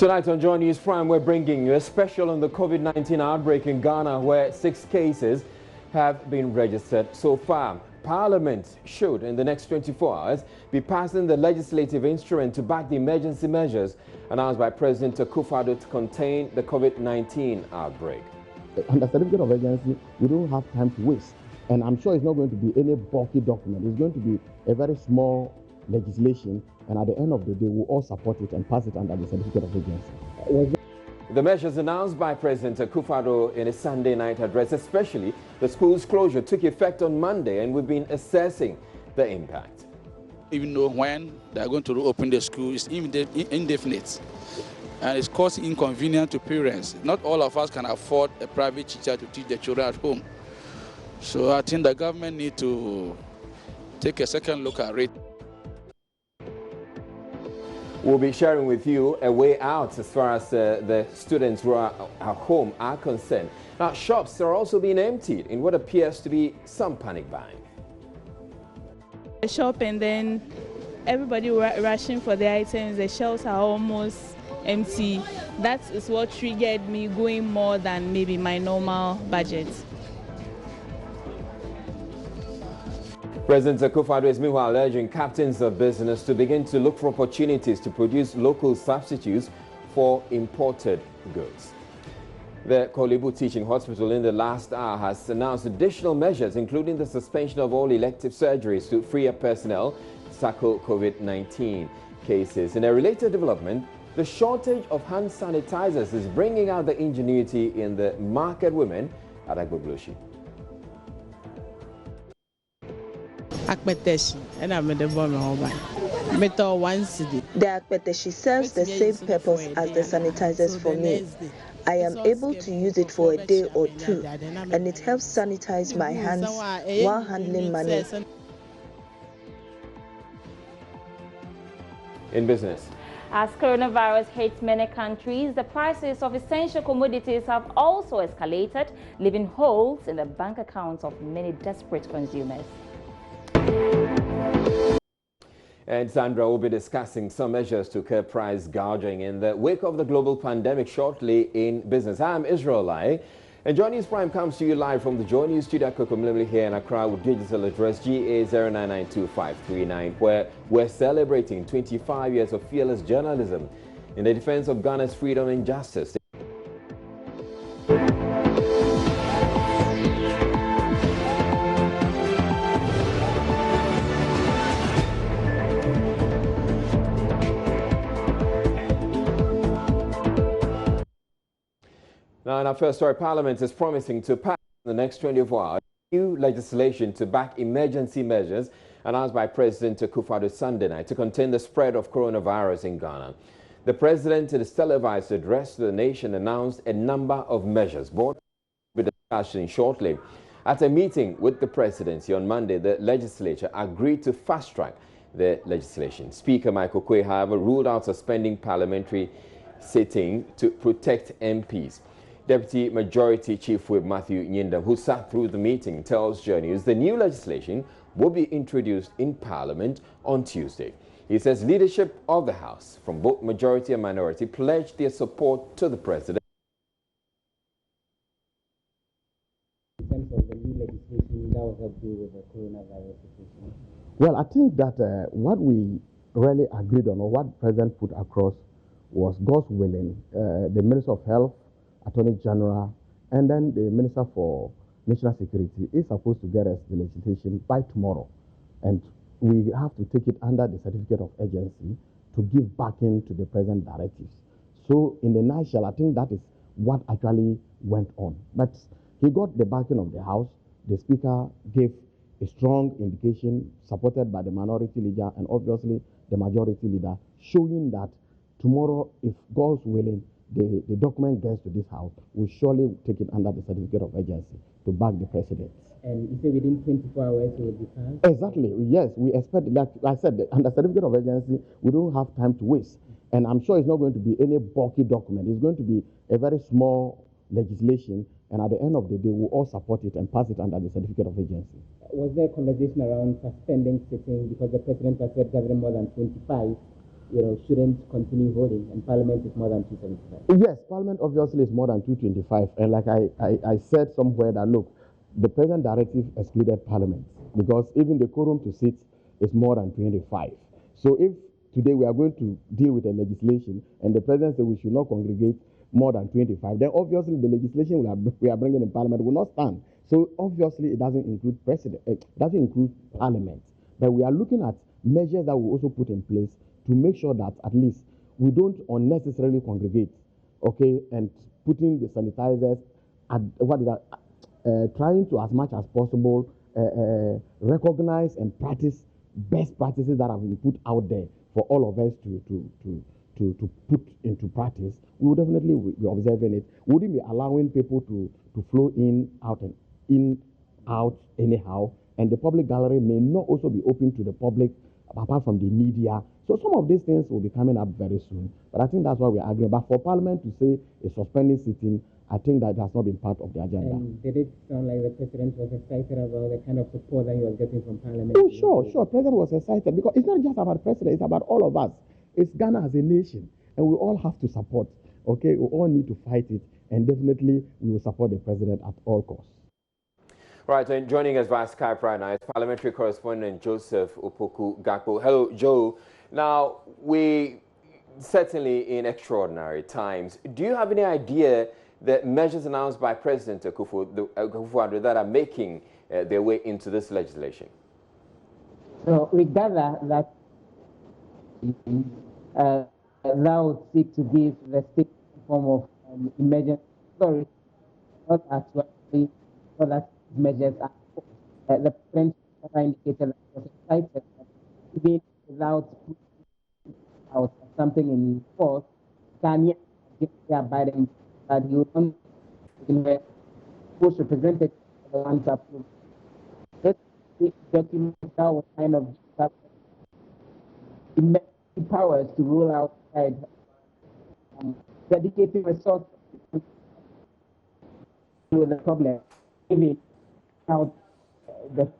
Tonight on Joy News Prime, we're bringing you a special on the COVID-19 outbreak in Ghana, where 6 cases have been registered so far. Parliament should, in the next 24 hours, be passing the legislative instrument to back the emergency measures announced by President Akufo-Addo to contain the COVID-19 outbreak. Under certificate of urgency, we don't have time to waste. And I'm sure it's not going to be any bulky document. It's going to be a very small legislation, and at the end of the day, we'll all support it and pass it under the certificate of urgency. The measures announced by President Akufo-Addo in a Sunday night address, especially the school's closure, took effect on Monday, and we've been assessing the impact. Even though when they're going to reopen the school is indefinite, and it's causing inconvenience to parents. Not all of us can afford a private teacher to teach the children at home. So I think the government need to take a second look at it. We'll be sharing with you a way out as far as the students who are at home are concerned. Now, shops are also being emptied in what appears to be some panic buying. The shop, and then everybody rushing for the items. The shelves are almost empty. That is what triggered me going more than maybe my normal budget. President Akufo-Addo is meanwhile urging captains of business to begin to look for opportunities to produce local substitutes for imported goods. The Korle Bu Teaching Hospital in the last hour has announced additional measures, including the suspension of all elective surgeries to free up personnel to tackle COVID-19 cases. In a related development, the shortage of hand sanitizers is bringing out the ingenuity in the market women at Agbogloshi. The akpeteshi serves the same purpose as the sanitizers for me. I am able to use it for a day or two, and it helps sanitize my hands while handling money. In business. As coronavirus hits many countries, the prices of essential commodities have also escalated, leaving holes in the bank accounts of many desperate consumers. And Sandra will be discussing some measures to curb price gouging in the wake of the global pandemic shortly in business. I'm Israel Lai, and Joy News Prime comes to you live from the Joy News studio here in Accra with digital address GA09925539, where we're celebrating 25 years of fearless journalism in the defense of Ghana's freedom and justice. Now, in our first story, Parliament is promising to pass in the next 24 hours new legislation to back emergency measures announced by President Akufo-Addo Sunday night to contain the spread of coronavirus in Ghana. The president, in his televised address to the nation, announced a number of measures. Both will be discussed shortly. At a meeting with the presidency on Monday, the legislature agreed to fast-track the legislation. Speaker Michael Quay, however, ruled out suspending parliamentary sitting to protect MPs. Deputy Majority Chief Whip Matthew Nyindam, who sat through the meeting, tells Joy News the new legislation will be introduced in Parliament on Tuesday. He says leadership of the House, from both majority and minority, pledged their support to the president. In terms of the new legislation that will help deal with the coronavirus situation? Well, I think that what we really agreed on, or what the president put across, was, God's willing, the Minister of Health, Attorney General, and then the Minister for National Security is supposed to get us the legislation by tomorrow. And we have to take it under the certificate of urgency to give backing to the present directives. So in the nutshell, I think that is what actually went on. But he got the backing of the House. The Speaker gave a strong indication, supported by the minority leader and obviously the majority leader, showing that tomorrow, if God's willing, the document gets to this House, we surely take it under the certificate of urgency to back the president. And you say within 24 hours it will be passed? Exactly, yes. We expect, like I said, under certificate of urgency, we don't have time to waste. And I'm sure it's not going to be any bulky document. It's going to be a very small legislation, and at the end of the day, we'll all support it and pass it under the certificate of urgency. Was there a conversation around suspending sitting because the president has said gathering more than 25 shouldn't continue voting, and Parliament is more than 275. Yes, Parliament obviously is more than 225, and like I said somewhere that, look, the present directive excluded Parliament because even the quorum to sit is more than 25. So if today we are going to deal with a legislation and the president says we should not congregate more than 25, then obviously the legislation we are bringing in Parliament will not stand. So obviously it doesn't include doesn't include Parliament. But we are looking at measures that we also put in place to make sure that at least we don't unnecessarily congregate, okay, and putting the sanitizers at trying to as much as possible recognize and practice best practices that have been put out there for all of us to put into practice. We will definitely be observing it. We wouldn't be allowing people to flow in, out anyhow. And the public gallery may not also be open to the public apart from the media. So some of these things will be coming up very soon. But I think that's why we're arguing. But for Parliament to say a suspending sitting, I think that has not been part of the agenda. And did it sound like the President was excited about the kind of support that he was getting from Parliament? Oh, sure. President was excited because it's not just about the President, it's about all of us. It's Ghana as a nation, and we all have to support, okay? We all need to fight it, and definitely we will support the President at all costs. Right, and joining us via Skype right now is parliamentary correspondent Joseph Opoku Gakpo. Hello, Joe. Now, we certainly in extraordinary times. Do you have any idea the measures announced by President Akufo-Addo that are making their way into this legislation? So we gather that that would seek to give the state a form of emergency, not actually so that measures are the French indicated that was excited that even without putting out something in force, Ghana abiding that you don't push representative the ones approved. This document was kind of powers to rule out dedicating resources to the problem, giving out the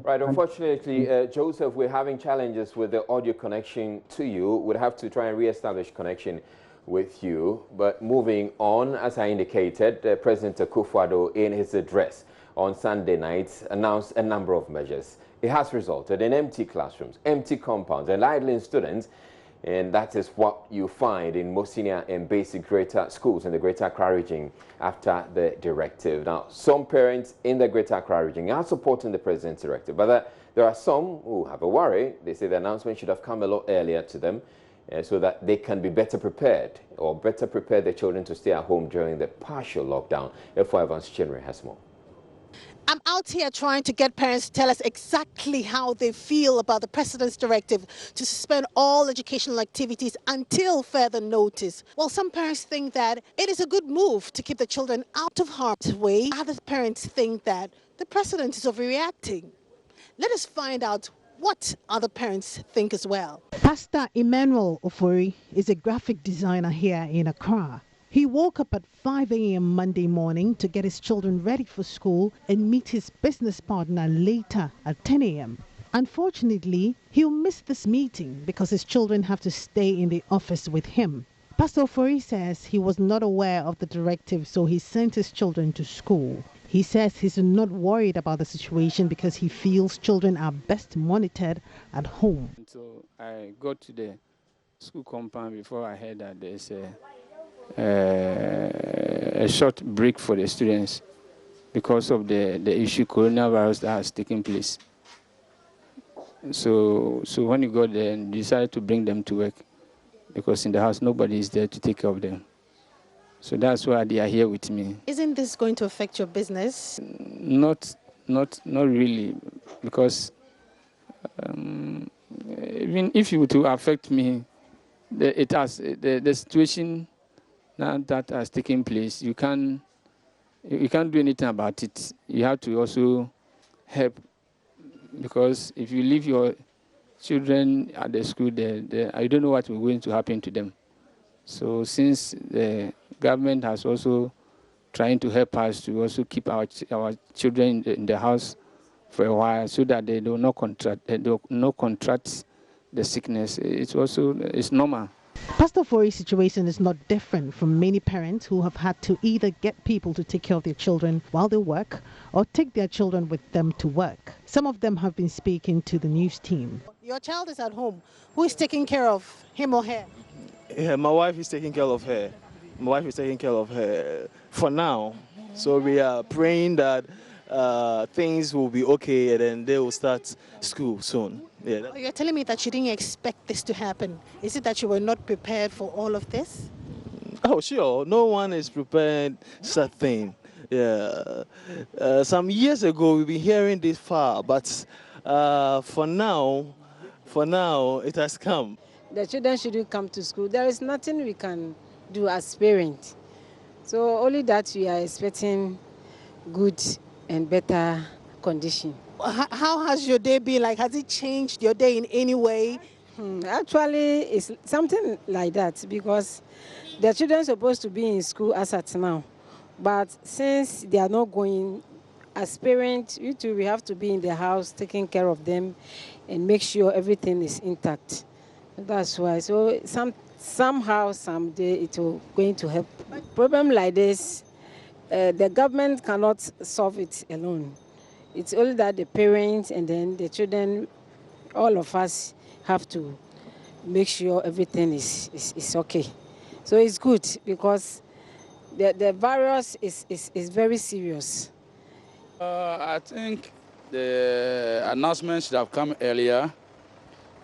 Right, unfortunately, Joseph, we're having challenges with the audio connection to you. We'd have to try and re-establish connection with you. But moving on, as I indicated, President Akufo-Addo in his address on Sunday night announced a number of measures. It has resulted in empty classrooms, empty compounds, and idling students. And that is what you find in most senior and basic greater schools in the Greater Accra region after the directive. Now, some parents in the Greater Accra region are supporting the president's directive, but there are some who have a worry. They say the announcement should have come a lot earlier to them so that they can be better prepared or better prepare their children to stay at home during the partial lockdown. F4 Evans Chinri has more. I'm out here trying to get parents to tell us exactly how they feel about the president's directive to suspend all educational activities until further notice. Well, some parents think that it is a good move to keep the children out of harm's way. Other parents think that the president is overreacting. Let us find out what other parents think as well. Pastor Emmanuel Ofori is a graphic designer here in Accra. He woke up at 5 a.m. Monday morning to get his children ready for school and meet his business partner later at 10 a.m. Unfortunately, he'll miss this meeting because his children have to stay in the office with him. Pastor Ofori says he was not aware of the directive, so he sent his children to school. He says he's not worried about the situation because he feels children are best monitored at home. So I got to the school compound before I heard that there's a short break for the students because of the issue coronavirus that has taken place. So when you got there, and decided to bring them to work because in the house nobody is there to take care of them. So that's why they are here with me. Isn't this going to affect your business? Not really, because even if it were to affect me, the situation now that has taken place, you can't do anything about it. You have to also help, because if you leave your children at the school, I don't know what will going to happen to them. So since the government has also trying to help us to also keep our children in the house, for a while so that they do not contract the sickness. It's normal. Pastor Ofori's situation is not different from many parents who have had to either get people to take care of their children while they work or take their children with them to work. Some of them have been speaking to the news team. Your child is at home. Who is taking care of him or her? Yeah, my wife is taking care of her. My wife is taking care of her for now. So we are praying that things will be okay and then they will start school soon. Yeah. You're telling me that you didn't expect this to happen. Is it that you were not prepared for all of this? Oh, sure. No one is prepared such thing. Yeah. Some years ago, we've been hearing this far, but for now, it has come. The children shouldn't come to school. There is nothing we can do as parents. So only that we are expecting good and better condition. How has your day been like? Has it changed your day in any way? Actually, it's something like that because the children are supposed to be in school as at now. But since they are not going, as parents, we have to be in the house taking care of them and make sure everything is intact. That's why. So somehow, someday, it will going to help. Problem like this, the government cannot solve it alone. It's only that the parents and then the children, all of us have to make sure everything is okay. So it's good because the virus is very serious. I think the announcement should have come earlier.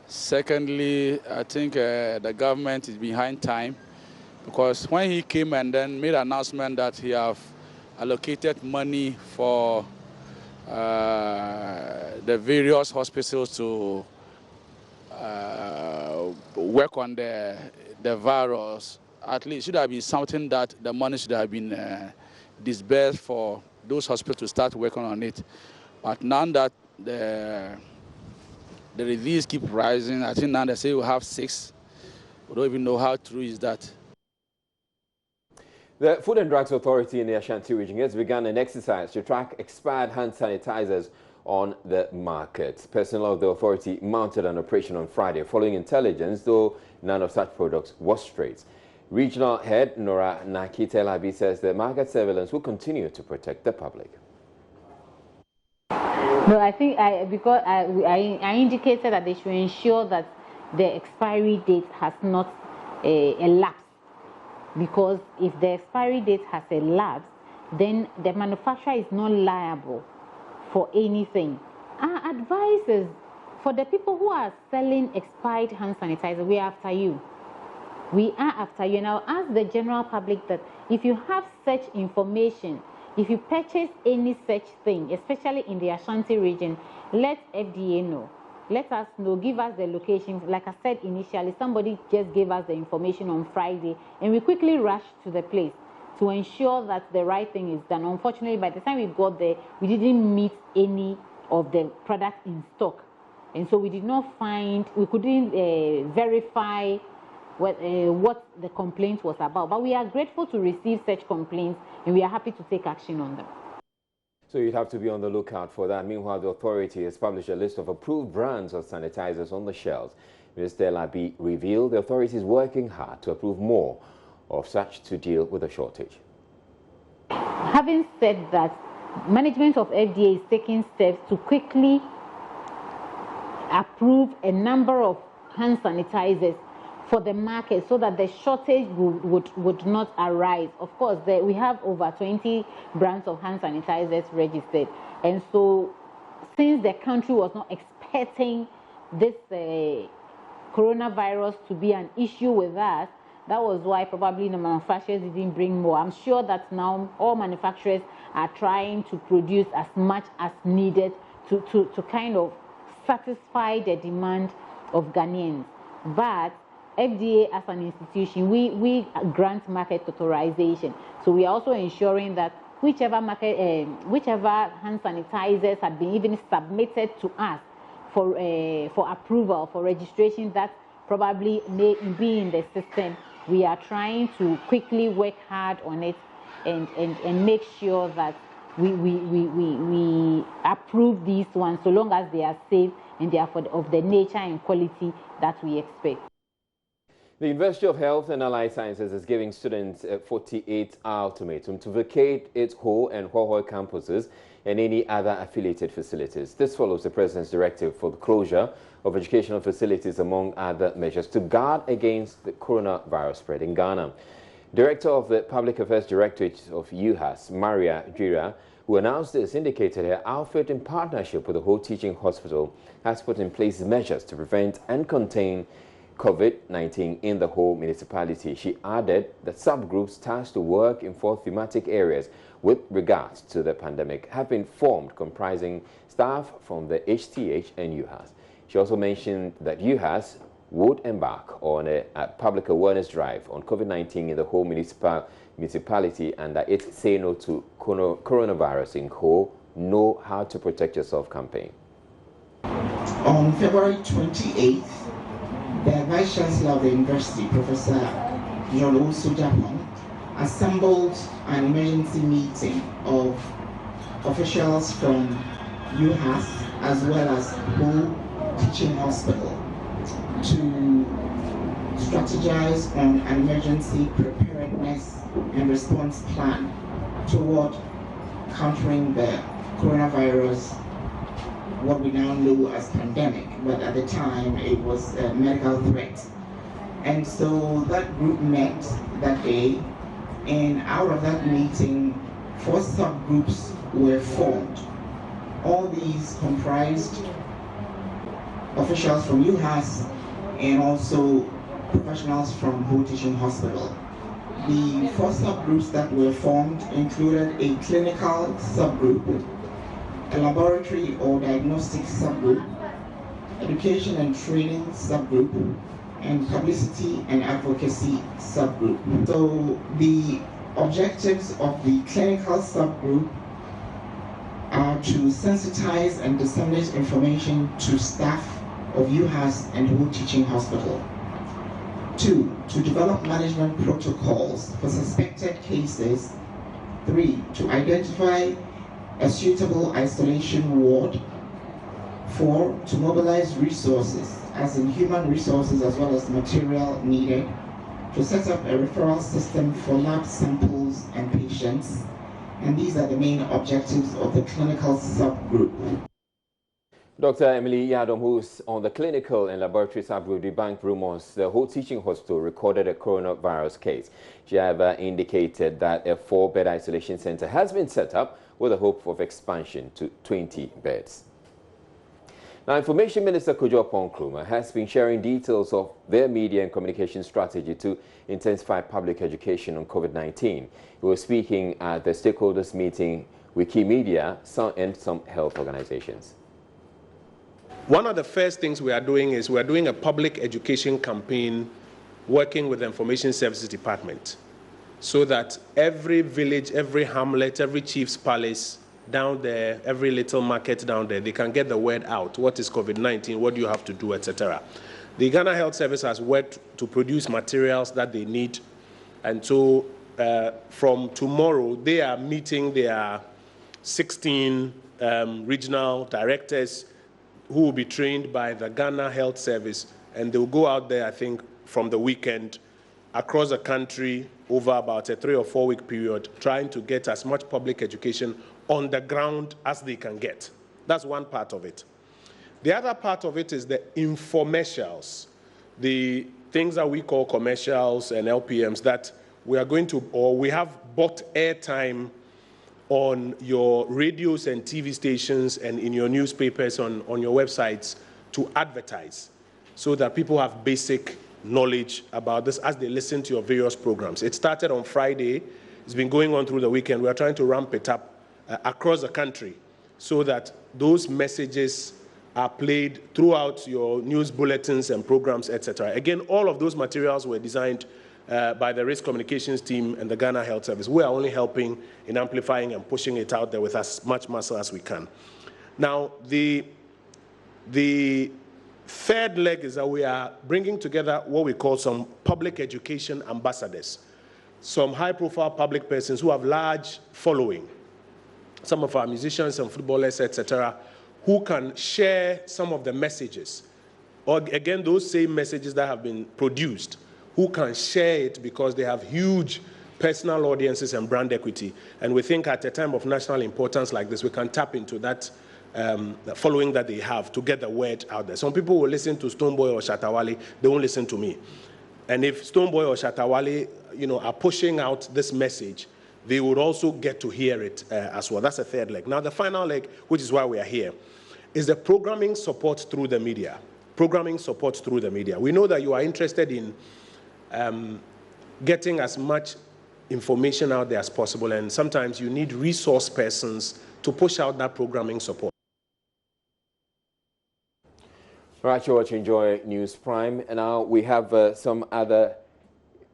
Secondly, I think the government is behind time because when he came and then made an announcement that he have allocated money for the various hospitals to work on the virus, at least should have been something that the money should have been disbursed for those hospitals to start working on it. But now that the release keep rising, I think now they say we'll have 6. We don't even know how true is that. The Food and Drugs Authority in the Ashanti region has begun an exercise to track expired hand sanitizers on the market. Personnel of the authority mounted an operation on Friday following intelligence, though none of such products was traced. Regional head Nora Nakite-Labi says the market surveillance will continue to protect the public. No, I think because I indicated that they should ensure that the expiry date has not elapsed. Because if the expiry date has elapsed, then the manufacturer is not liable for anything. Our advice is for the people who are selling expired hand sanitizer, we are after you. We are after you. And I'll ask the general public that if you have such information, if you purchase any such thing, especially in the Ashanti region, let FDA know. Let us know, give us the location. Like I said initially, somebody just gave us the information on Friday, and we quickly rushed to the place to ensure that the right thing is done. Unfortunately, by the time we got there, we didn't meet any of the products in stock. And so we did not find, we couldn't verify what the complaint was about. But we are grateful to receive such complaints, and we are happy to take action on them. So you'd have to be on the lookout for that. Meanwhile, the authority has published a list of approved brands of sanitizers on the shelves. Mr. Labi revealed the authority is working hard to approve more of such to deal with the shortage. Having said that, management of FDA is taking steps to quickly approve a number of hand sanitizers for the market so that the shortage would not arise. Of course, we have over 20 brands of hand sanitizers registered. And so since the country was not expecting this coronavirus to be an issue with us, that was why probably the manufacturers didn't bring more. I'm sure that now all manufacturers are trying to produce as much as needed to kind of satisfy the demand of Ghanaians. But FDA as an institution, we grant market authorization. So we are also ensuring that whichever hand sanitizers have been even submitted to us for approval, for registration, that probably may be in the system, we are trying to quickly work hard on it and make sure that we approve these ones so long as they are safe and they are of the nature and quality that we expect. The University of Health and Allied Sciences is giving students a 48-hour ultimatum to vacate its Ho and Hwohoi campuses and any other affiliated facilities. This follows the President's directive for the closure of educational facilities, among other measures, to guard against the coronavirus spread in Ghana. Director of the Public Affairs Directorate of UHAS, Maria Gira, who announced this, indicated her outfit, in partnership with the Ho Teaching Hospital, has put in place measures to prevent and contain COVID-19 in the whole municipality. She added that subgroups tasked to work in 4 thematic areas with regards to the pandemic have been formed, comprising staff from the HTH and UHAS. She also mentioned that UHAS would embark on a public awareness drive on COVID-19 in the whole municipality, and that it's Say No to Coronavirus in Ho, Know How to Protect Yourself campaign. On February 28th, the Vice Chancellor of the University, Professor John Osojapong, assembled an emergency meeting of officials from UHAS as well as Ho Teaching Hospital to strategize on an emergency preparedness and response plan toward countering the coronavirus, what we now know as pandemic, but at the time it was a medical threat. And so that group met that day, and out of that meeting, 4 subgroups were formed. All these comprised officials from UHAS and also professionals from Ho Teaching Hospital. The 4 subgroups that were formed included a clinical subgroup, a laboratory or diagnostic subgroup, education and training subgroup, and publicity and advocacy subgroup. So the objectives of the clinical subgroup are to sensitize and disseminate information to staff of UHAS and Ho Teaching Hospital. 2, to develop management protocols for suspected cases. 3, to identify a suitable isolation ward. 4, to mobilize resources, as in human resources as well as material needed, to set up a referral system for lab samples and patients. And these are the main objectives of the clinical subgroup. Dr. Emily Yadom, who's on the clinical and laboratory subgroup, debunked rumors the Ho Teaching Hospital recorded a coronavirus case. She indicated that a 4-bed isolation center has been set up with the hope of expansion to 20 beds. Now, Information Minister Kojo Oppong-Nkrumah has been sharing details of their media and communication strategy to intensify public education on COVID-19. He was speaking at the stakeholders meeting with key media and some health organizations. One of the first things we are doing is we are doing a public education campaign working with the Information Services Department, so that every village, every hamlet, every chief's palace down there, every little market down there, they can get the word out. What is COVID-19? What do you have to do, etc. The Ghana Health Service has worked to produce materials that they need. And so from tomorrow, they are meeting their 16 regional directors who will be trained by the Ghana Health Service. And they will go out there, I think, from the weekend across the country over about a 3 or 4 week period, trying to get as much public education on the ground as they can get. That's one part of it. The other part of it is the infomercials, the things that we call commercials and LPMs that we are going to, or we have bought airtime on your radios and TV stations and in your newspapers, on your websites, to advertise so that people have basic knowledge about this as they listen to your various programs. It started on Friday. It's been going on through the weekend. We are trying to ramp it up across the country so that those messages are played throughout your news bulletins and programs, etc. Again, all of those materials were designed by the Risk Communications team and the Ghana Health Service. We are only helping in amplifying and pushing it out there with as much muscle as we can. Now, the third leg is that we are bringing together what we call some public education ambassadors, some high-profile public persons who have large following, some of our musicians and footballers, etc., who can share some of the messages, or again, those same messages that have been produced, who can share it because they have huge personal audiences and brand equity. And we think at a time of national importance like this, we can tap into that following that they have to get the word out there. Some people will listen to Stonebwoy or Shatta Wale, they won't listen to me. And if Stonebwoy or Shatta Wale, are pushing out this message, they would also get to hear it as well. That's the third leg. Now, the final leg, which is why we are here, is the programming support through the media. Programming support through the media. We know that you are interested in getting as much information out there as possible, and sometimes you need resource persons to push out that programming support. All right, you're watching Joy News Prime, and now we have some other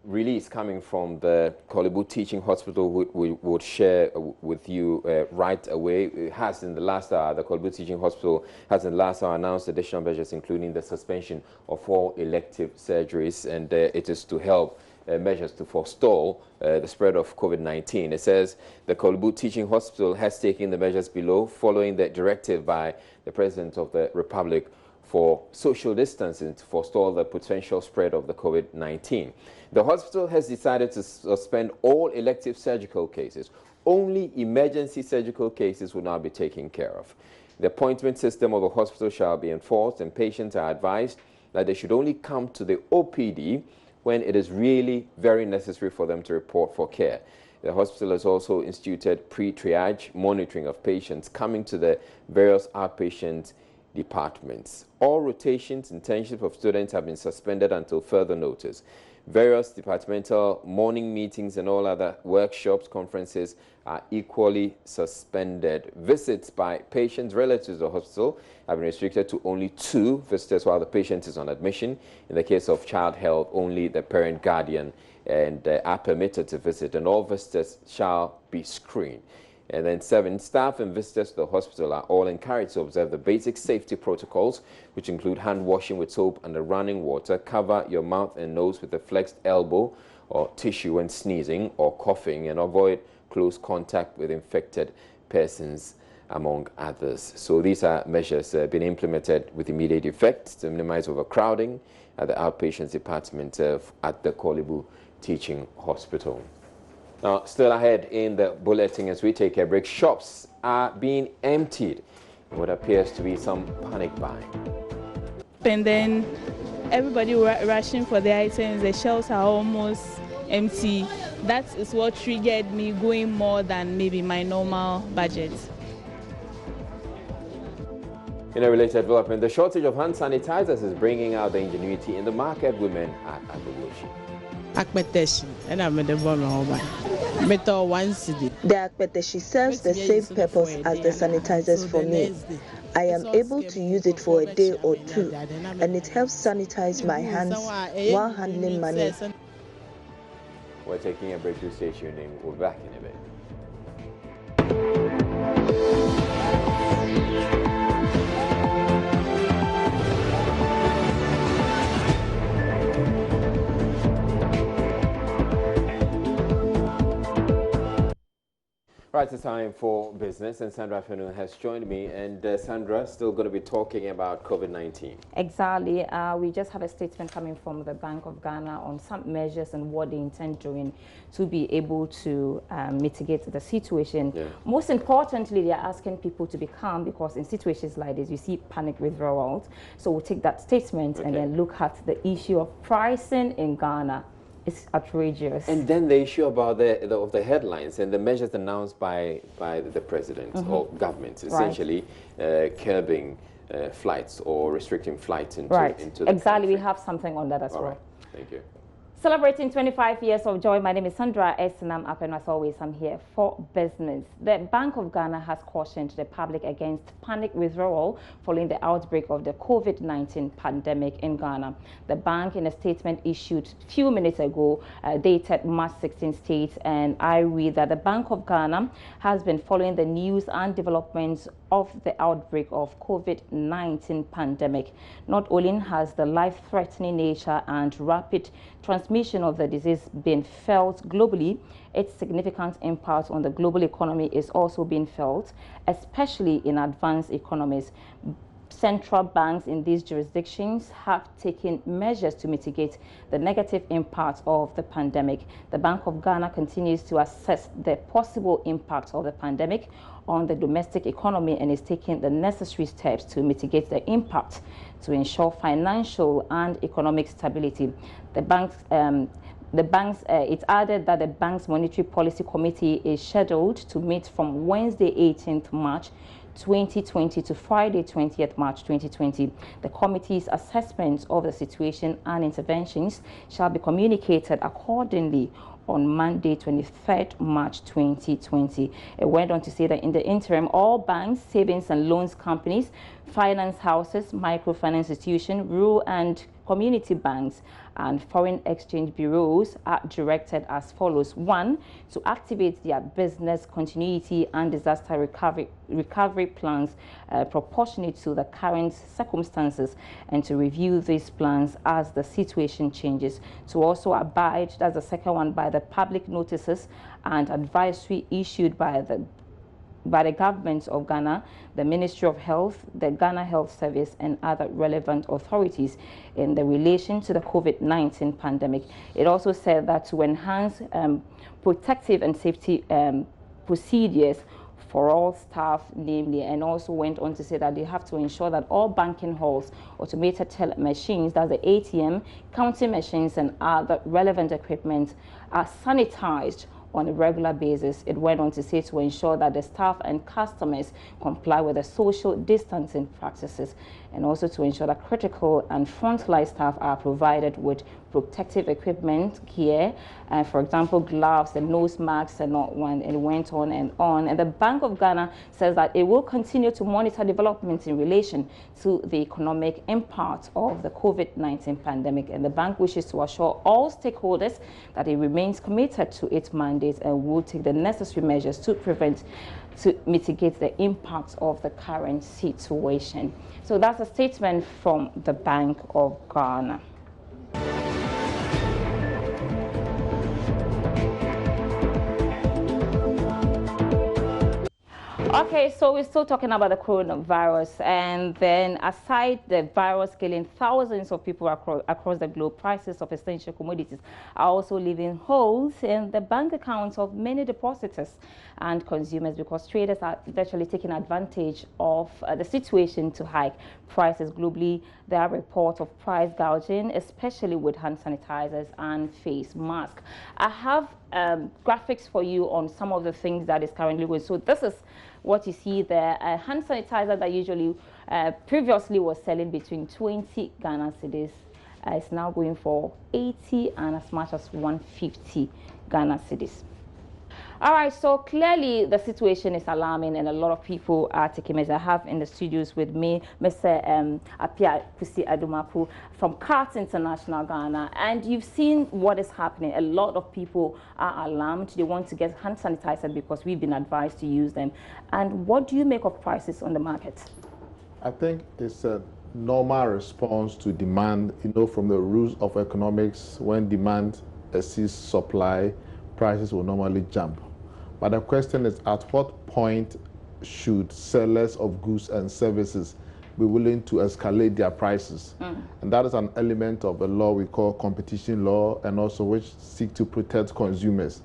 release coming from the Korle Bu Teaching Hospital. We would share with you right away. It has in the last hour, the Korle Bu Teaching Hospital has in the last hour announced additional measures, including the suspension of all elective surgeries, and it is to help measures to forestall the spread of COVID-19. It says the Korle Bu Teaching Hospital has taken the measures below following the directive by the President of the Republic for social distancing to forestall the potential spread of the COVID-19. The hospital has decided to suspend all elective surgical cases. Only emergency surgical cases will now be taken care of. The appointment system of the hospital shall be enforced, and patients are advised that they should only come to the OPD when it is really very necessary for them to report for care. The hospital has also instituted pre-triage monitoring of patients coming to the various outpatient departments. All rotations, internships of students have been suspended until further notice. Various departmental morning meetings and all other workshops, conferences are equally suspended. Visits by patients relatives to the hospital have been restricted to only 2 visitors while the patient is on admission. In the case of child health, only the parent, guardian, and are permitted to visit, and all visitors shall be screened. And then 7, staff and visitors to the hospital are all encouraged to observe the basic safety protocols, which include hand washing with soap and running water, cover your mouth and nose with a flexed elbow or tissue when sneezing or coughing, and avoid close contact with infected persons, among others. So these are measures being implemented with immediate effect to minimize overcrowding at the outpatients department at the Korle Bu Teaching Hospital. Now, still ahead in the bulletin as we take a break, shops are being emptied in what appears to be some panic buying. And then everybody rushing for the items, the shelves are almost empty. That is what triggered me going more than maybe my normal budget. In a related development, the shortage of hand sanitizers is bringing out the ingenuity in the market women at Agbowoshi. The akpeteshi serves the same purpose as the sanitizers for me. I am able to use it for a day or 2, and it helps sanitize my hands while handling money. We're taking a break to stay tuned in. We'll be back in a bit. Right, it's time for business, and Sandra Afenu has joined me. And Sandra, still going to be talking about COVID-19. Exactly. We just have a statement coming from the Bank of Ghana on some measures and what they intend doing to be able to mitigate the situation. Yeah. Most importantly, they are asking people to be calm, because in situations like this, you see panic withdrawals. So we'll take that statement and then look at the issue of pricing in Ghana. It's outrageous. And then the issue about the headlines and the measures announced by the president or government, essentially curbing flights or restricting flights into the exactly country. We have something on that as well. Thank you. Celebrating 25 years of joy, my name is Sandra Esinam Up, and as always, I'm here for business. The Bank of Ghana has cautioned the public against panic withdrawal following the outbreak of the COVID-19 pandemic in Ghana. The bank, in a statement issued a few minutes ago, dated March 16, states, and I read that the Bank of Ghana has been following the news and developments of the outbreak of COVID-19 pandemic. Not only has the life-threatening nature and rapid transmission of the disease been felt globally, its significant impact on the global economy is also being felt, especially in advanced economies. Central banks in these jurisdictions have taken measures to mitigate the negative impact of the pandemic. The Bank of Ghana continues to assess the possible impact of the pandemic on the domestic economy and is taking the necessary steps to mitigate the impact to ensure financial and economic stability. It added that the bank's Monetary Policy Committee is scheduled to meet from Wednesday 18th March 2020 to Friday 20th March 2020. The committee's assessment of the situation and interventions shall be communicated accordingly on Monday 23rd March 2020. It went on to say that in the interim, all banks, savings and loans companies, finance houses, microfinance institutions, rural and community banks and foreign exchange bureaus are directed as follows. 1. To activate their business continuity and disaster recovery plans proportionate to the current circumstances and to review these plans as the situation changes. To also abide, that's the second one, by the public notices and advisory issued by the government of Ghana, the Ministry of Health, the Ghana Health Service, and other relevant authorities in the relation to the COVID-19 pandemic. It also said that to enhance protective and safety procedures for all staff, namely, and also went on to say that they have to ensure that all banking halls, automated teller machines, that's the ATM, counting machines, and other relevant equipment are sanitized on a regular basis. It went on to say to ensure that the staff and customers comply with the social distancing practices and also to ensure that critical and frontline staff are provided with protective equipment, gear, for example, gloves and nose masks and not one, and it went on and on. And the Bank of Ghana says that it will continue to monitor developments in relation to the economic impact of the COVID-19 pandemic. And the bank wishes to assure all stakeholders that it remains committed to its mandate and will take the necessary measures to mitigate the impact of the current situation. So that's a statement from the Bank of Ghana. Okay, so we're still talking about the coronavirus, and then aside the virus killing thousands of people across the globe, prices of essential commodities are also leaving holes in the bank accounts of many depositors and consumers because traders are virtually taking advantage of the situation to hike prices globally. There are reports of price gouging, especially with hand sanitizers and face masks. I have graphics for you on some of the things that is currently going. So this is what you see there. A hand sanitizer that usually previously was selling between 20 Ghana cedis is now going for 80 and as much as 150 Ghana cedis. All right, so clearly the situation is alarming and a lot of people are taking measures. I have in the studios with me Mr. Apia Kusi Adumapu from CART International Ghana, and you've seen what is happening. A lot of people are alarmed. They want to get hand sanitizer because we've been advised to use them. And what do you make of prices on the market? I think it's a normal response to demand. You know, from the rules of economics, when demand exceeds supply, prices will normally jump. But the question is, at what point should sellers of goods and services be willing to escalate their prices? And that is an element of a law we call competition law, and also which seek to protect consumers.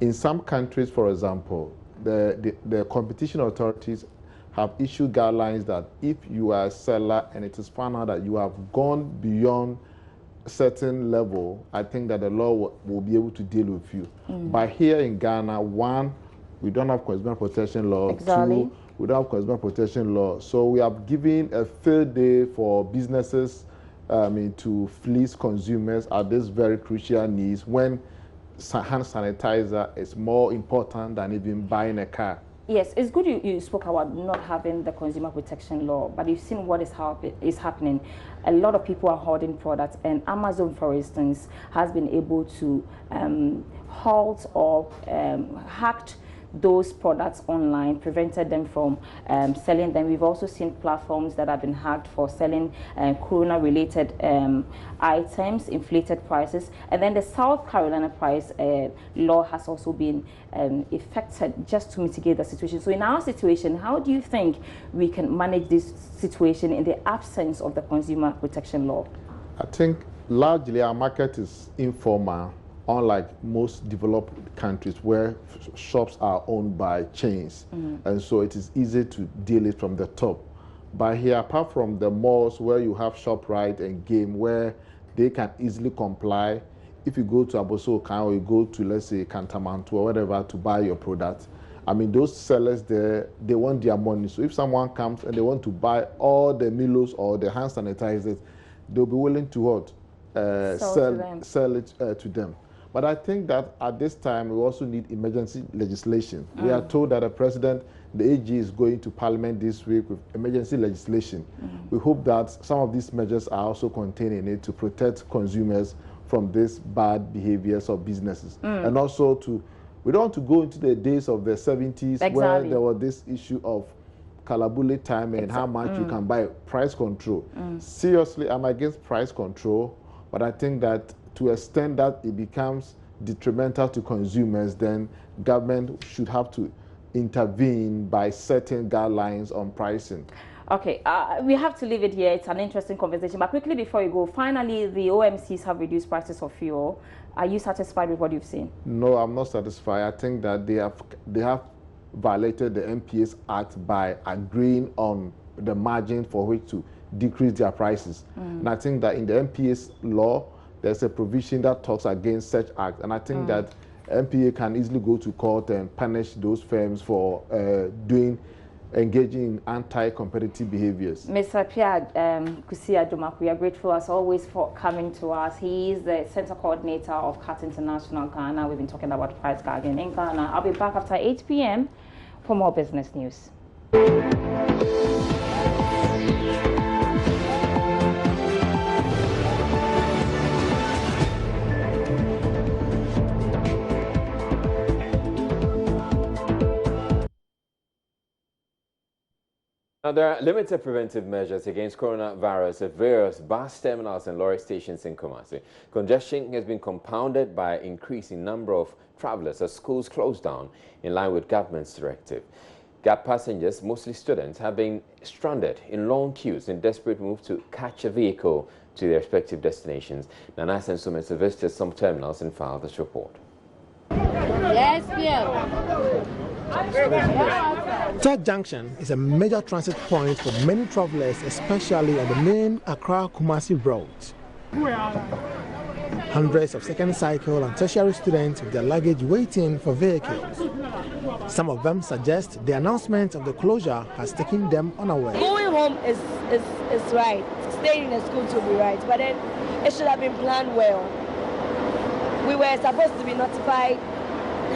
In some countries, for example, the competition authorities have issued guidelines that if you are a seller and it is found out that you have gone beyond a certain level, I think that the law will be able to deal with you. But here in Ghana, one, we don't have consumer protection law. Exactly. Two, we don't have consumer protection law. So we have given a field day for businesses to fleece consumers at this very crucial needs when hand sanitizer is more important than even buying a car. Yes, it's good you spoke about not having the consumer protection law, but you've seen what is happening. A lot of people are hoarding products, and Amazon, for instance, has been able to halt or hacked those products online, prevented them from selling them. We've also seen platforms that have been hacked for selling corona-related items, inflated prices, and then the South Carolina price law has also been affected just to mitigate the situation. So in our situation, how do you think we can manage this situation in the absence of the consumer protection law? I think largely our market is informal, unlike most developed countries where shops are owned by chains. And so it is easy to deal it from the top. But here, apart from the malls where you have ShopRite and Game, where they can easily comply, if you go to Abossey-Okan or you go to, let's say, Kantamanto or whatever to buy your product, I mean, those sellers there, they want their money. So if someone comes and they want to buy all the Milos or the hand sanitizers, they'll be willing to what? Sell it to them. But I think that at this time, we also need emergency legislation. We are told that the president, the AG, is going to parliament this week with emergency legislation. We hope that some of these measures are also contained in it to protect consumers from these bad behaviors of businesses. And also we don't want to go into the days of the 70s where there was this issue of Kalabule time and how much you can buy, price control. Seriously, I'm against price control, but I think that to extend that it becomes detrimental to consumers, then government should have to intervene by setting guidelines on pricing. Okay, we have to leave it here. It's an interesting conversation. But quickly before you go, finally, the OMCs have reduced prices of fuel. Are you satisfied with what you've seen? No, I'm not satisfied. I think that they have violated the NPS Act by agreeing on the margin for which to decrease their prices. And I think that in the NPS law, there's a provision that talks against such act. And I think that NPA can easily go to court and punish those firms for engaging in anti-competitive behaviors. Mr. Pierre Kusi-Adomaku, we are grateful as always for coming to us. He is the Center Coordinator of CAT International Ghana. We've been talking about price gouging in Ghana. I'll be back after 8 p.m. for more business news. Now, there are limited preventive measures against coronavirus at various bus terminals and lorry stations in Kumasi. Congestion has been compounded by an increasing number of travelers as schools close down in line with government's directive. GAP passengers, mostly students, have been stranded in long queues in desperate move to catch a vehicle to their respective destinations. Nana Sensume visited some terminals and filed this report. Yes, Church Junction is a major transit point for many travelers, especially on the main Accra-Kumasi road. Hundreds of second cycle and tertiary students with their luggage waiting for vehicles. Some of them suggest the announcement of the closure has taken them unaware. Going home is right. Staying in the school to be right, but then it should have been planned well. We were supposed to be notified,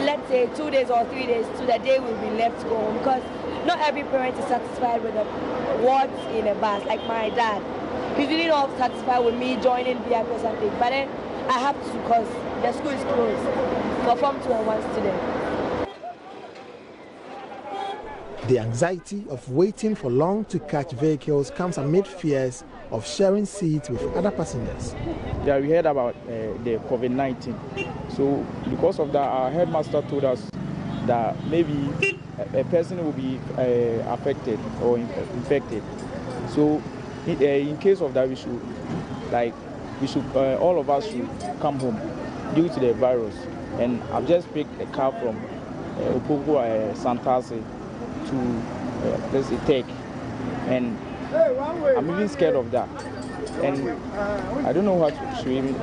let's say 2 days or 3 days to the day we'll be left to go home, because not every parent is satisfied with the wards in a bus. Like my dad, he's really not satisfied with me joining VIP or something, but then I have to because the school is closed for Form 2 and 1 students. The anxiety of waiting for long to catch vehicles comes amid fears of sharing seats with other passengers. Yeah, we heard about the COVID-19. So because of that, our headmaster told us that maybe a person will be affected or infected. So in case of that, all of us should come home due to the virus. And I've just picked a car from Opoku Santase to let's say Tech, and I'm even scared of that. And I don't know what to even.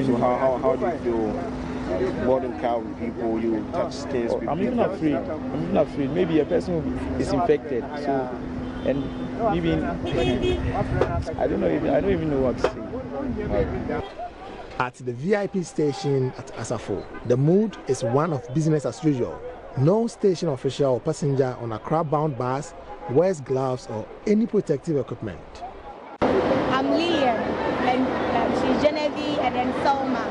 So how do you feel boarding car with people? You touch skins. I'm even afraid. Maybe a person is infected. So, and maybe I don't even know what to say. At the VIP station at Asafo, the mood is one of business as usual. No station official or passenger on a crowd-bound bus wears gloves or any protective equipment. I'm Lillian, and she's Genevieve, and then Selma.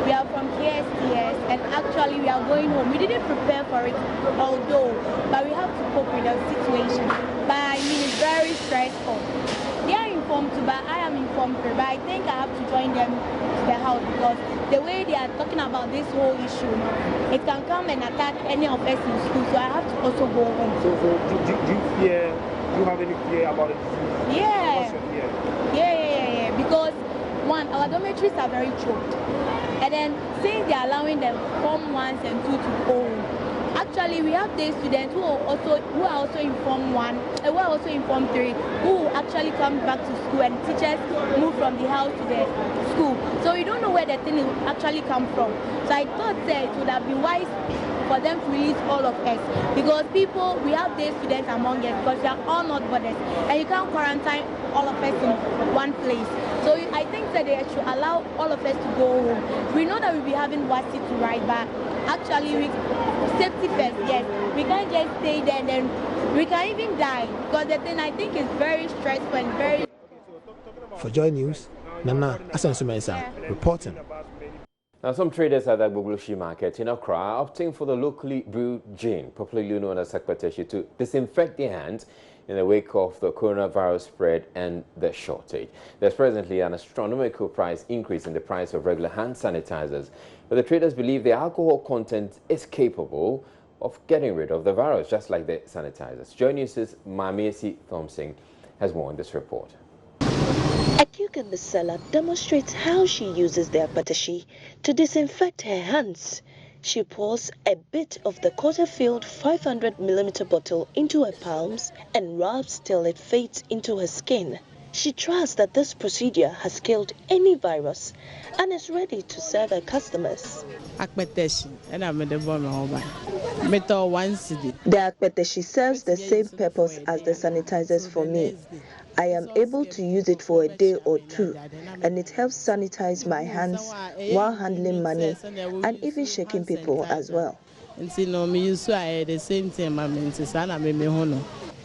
We are from KSTS, and actually we are going home. We didn't prepare for it, although, but we have to cope with the situation. But I mean, it's very stressful. They are informed too, but I am informed too. But I think I have to join them to the house because the way they are talking about this whole issue, it can come and attack any of us in school. So I have to also go home. So do you fear? Do you have any fear about it? Yeah. What's your fear? Yeah. Because one, our dormitories are very choked, and then since they are allowing them Form 1 and 2 to go home. Actually, we have day students who are also in Form 1, who are also in Form 3, who actually come back to school, and teachers move from the house to the school. So we don't know where the thing will actually come from. So I thought that it would have been wise for them to release all of us, because we have day students among us, because we are all not borders, and you can't quarantine all of us in one place. So I think that they should allow all of us to go home. We know that we'll be having WASI to ride, but actually safety first, yes. We can't just stay there and then we can even die, because the thing I think is very stressful and very... For Joy News, Nana Asensumensa reporting. Now, some traders at the Gbogbolosyi market in Accra are opting for the locally brewed gin, popularly known as akpeteshi, to disinfect their hands in the wake of the coronavirus spread and the shortage. There's presently an astronomical price increase in the price of regular hand sanitizers, but the traders believe the alcohol content is capable of getting rid of the virus, just like the sanitizers. Joy News' Mamiesi Thompson has more in this report. Akuka Bisela demonstrates how she uses the akpeteshi to disinfect her hands. She pours a bit of the quarter-filled 500ml bottle into her palms and rubs till it fades into her skin. She trusts that this procedure has killed any virus and is ready to serve her customers. Akpeteshi, and I'm the metal 1 cedi. The akpeteshi serves the same purpose as the sanitizers for me. I am able to use it for a day or two, and it helps sanitize my hands while handling money and even shaking people as well.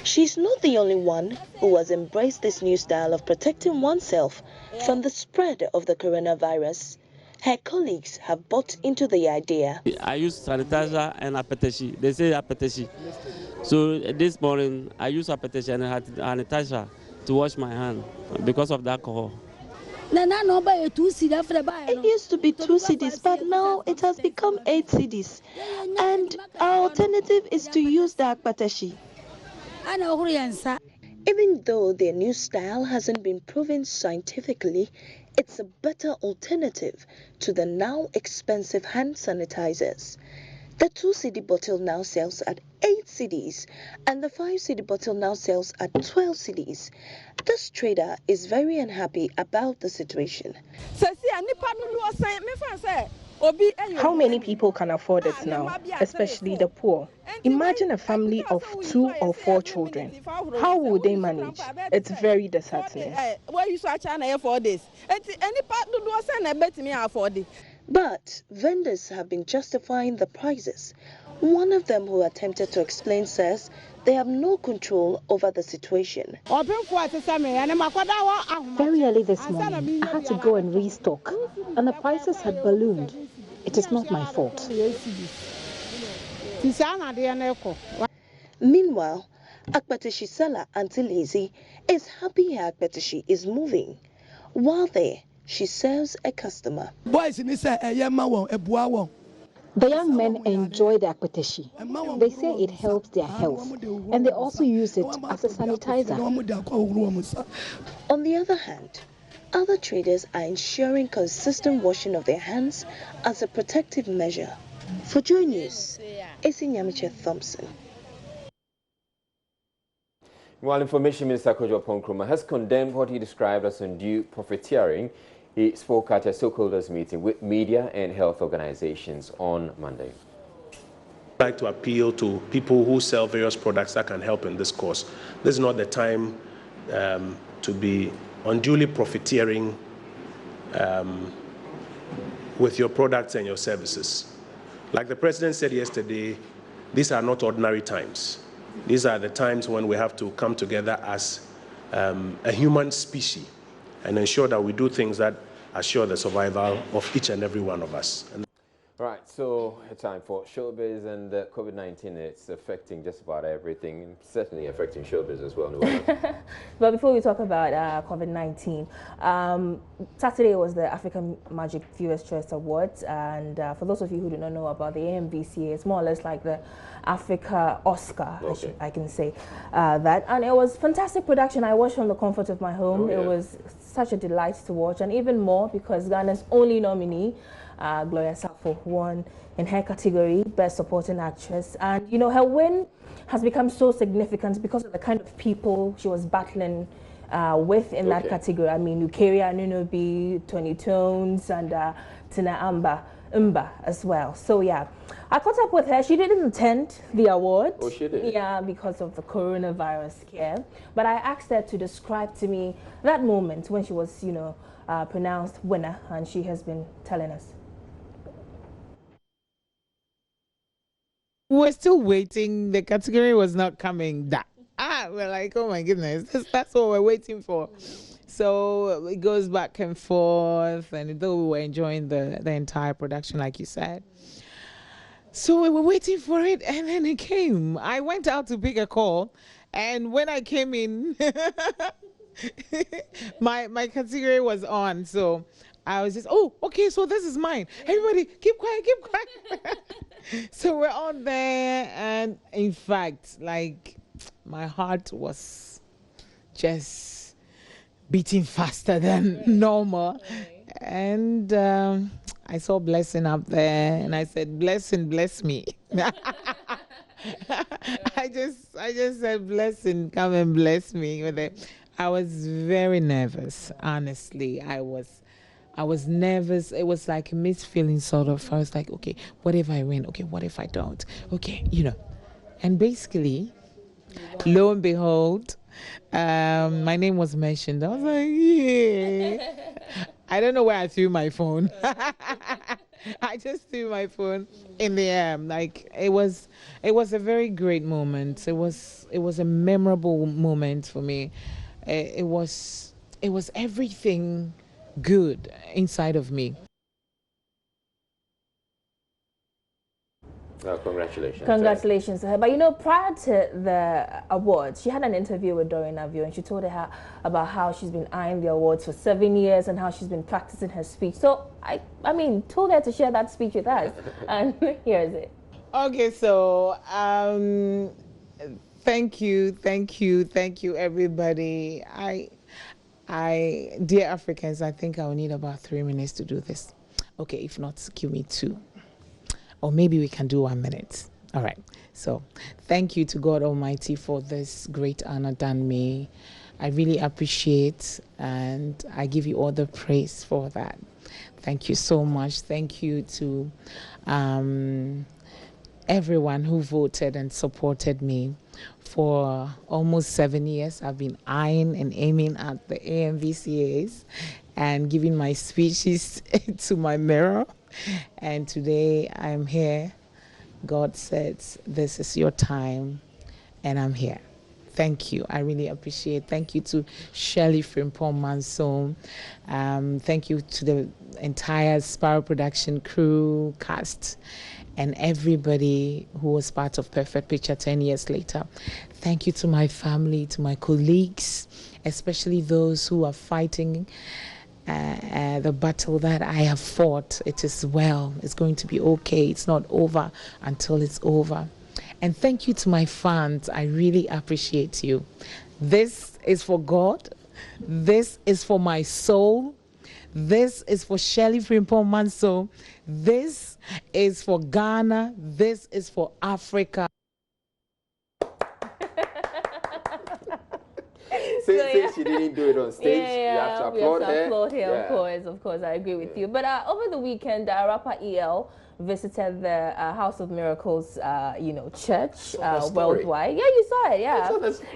She's not the only one who has embraced this new style of protecting oneself from the spread of the coronavirus. Her colleagues have bought into the idea. I use sanitizer and akpeteshi. They say akpeteshi. So this morning I use akpeteshi and sanitizer to wash my hand because of the alcohol. It used to be 2 cedis, but now it has become 8 cedis. And our alternative is to use the akpeteshi. Even though their new style hasn't been proven scientifically, it's a better alternative to the now expensive hand sanitizers. The 2 cedi bottle now sells at 8 cedis, and the 5 cedi bottle now sells at 12 cedis. This trader is very unhappy about the situation. How many people can afford it now, especially the poor? Imagine a family of 2 or 4 children. How will they manage? It's very disheartening. But vendors have been justifying the prices. One of them who attempted to explain says they have no control over the situation. Very early this morning, I had to go and restock, and the prices had ballooned. It is not my fault. Meanwhile, akpeteshi seller Auntie Lizzie is happy her akpeteshi is moving. While there, she serves a customer. The young men enjoy the akpeteshi. They say it helps their health, and they also use it as a sanitizer. On the other hand, other traders are ensuring consistent washing of their hands as a protective measure. For Joy News, Esi Nyamiche Thompson. While Information Minister Kojo Nkrumah has condemned what he described as undue profiteering, he spoke at a stakeholders meeting with media and health organizations on Monday. I'd like to appeal to people who sell various products that can help in this cause. This is not the time to be unduly profiteering with your products and your services. Like the President said yesterday, these are not ordinary times. These are the times when we have to come together as a human species and ensure that we do things that assure the survival of each and every one of us. Right, so it's time for showbiz, and COVID-19, it's affecting just about everything, certainly affecting showbiz as well. But before we talk about COVID-19, Saturday was the African Magic Viewers' Choice Awards, and for those of you who do not know about the AMVCA, it's more or less like the Africa Oscar, okay. I can say that. And it was fantastic production. I watched from the comfort of my home. It was such a delight to watch, and even more because Ghana's only nominee, Gloria Safo, won in her category, Best Supporting Actress. And, you know, her win has become so significant because of the kind of people she was battling with in that category. I mean, Eukaria Anunobi, Tony Tones, and Tina Umba as well. So, yeah, I caught up with her. She didn't attend the award. Oh, she did? Yeah, because of the coronavirus scare. But I asked her to describe to me that moment when she was, you know, pronounced winner, and she has been telling us. We're still waiting. The category was not coming. We're like, oh my goodness, that's what we're waiting for. So it goes back and forth, and though we were enjoying the entire production, like you said. So we were waiting for it, and then it came. I went out to pick a call, and when I came in, my category was on. So I was just, oh, okay, so this is mine. Everybody, keep quiet, keep quiet. So we're on there, and in fact, like, my heart was just beating faster than normal. And I saw Blessing up there, and I said, Blessing, bless me. I just said, Blessing, come and bless me with it. I was very nervous, honestly. I was nervous. It was like a mixed feeling, sort of. I was like, okay, what if I win? Okay, what if I don't? Okay, you know. And basically, lo and behold, my name was mentioned. I was like, yeah. I don't know where I threw my phone. I just threw my phone in the air. Like, it was a very great moment. It was a memorable moment for me. It was everything good inside of me. Oh, congratulations. Congratulations to her. But you know, prior to the awards, she had an interview with Doreen Avio, and she told her about how she's been eyeing the awards for 7 years and how she's been practicing her speech. So I mean, told her to share that speech with us, and here's it. Okay, so thank you, everybody. Dear Africans, I think I'll need about 3 minutes to do this. Okay, if not, give me 2. Or maybe we can do 1 minute. All right. So thank you to God Almighty for this great honor done me. I really appreciate, and I give you all the praise for that. Thank you so much. Thank you to everyone who voted and supported me. For almost 7 years, I've been eyeing and aiming at the AMVCAs and giving my speeches to my mirror. And today I'm here. God says, this is your time, and I'm here. Thank you. I really appreciate it. Thank you to Shirley Frimpong Manson. Thank you to the entire Sparrow production crew, cast, and everybody who was part of Perfect Picture 10 years later. Thank you to my family, to my colleagues, especially those who are fighting the battle that I have fought. It is well. It's going to be okay. It's not over until it's over. And thank you to my fans. I really appreciate you. This is for God. This is for my soul. This is for Shirley Frimpong Manson. This is for Ghana. This is for Africa. Since she didn't do it on stage, you have to applaud her. Of course, I agree with you. But over the weekend, rapper EL visited the House of Miracles, church worldwide. Yeah, you saw it,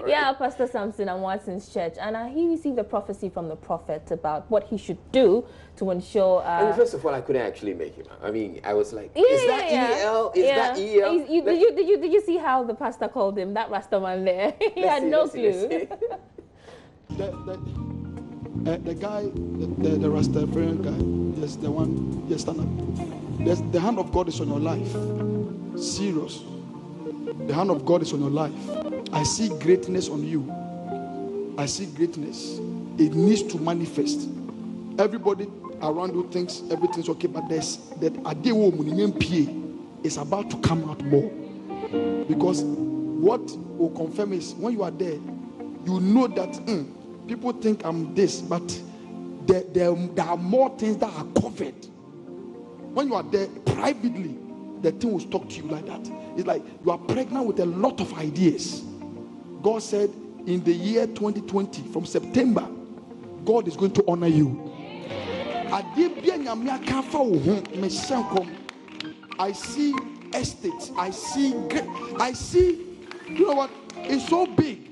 yeah. Pastor Samson and Watson's church. And he received a prophecy from the prophet about what he should do to ensure... first of all, I couldn't actually make him. I mean, I was like, is that EL? Is that EL? Did you see how the pastor called him, that Rastaman there? He had no clue. The guy, the Rastafarian guy, yes, the one, yes, stand up. The hand of God is on your life. Serious. The hand of God is on your life. I see greatness on you. I see greatness. It needs to manifest. Everybody around you thinks everything's okay, but there's that is about to come out more. Because what will confirm is when you are there, you know that people think I'm this, but there are more things that are covered. When you are there privately, the thing will talk to you like that. It's like you are pregnant with a lot of ideas. God said in the year 2020, from September, God is going to honor you. I see estates. I see, you know what? It's so big.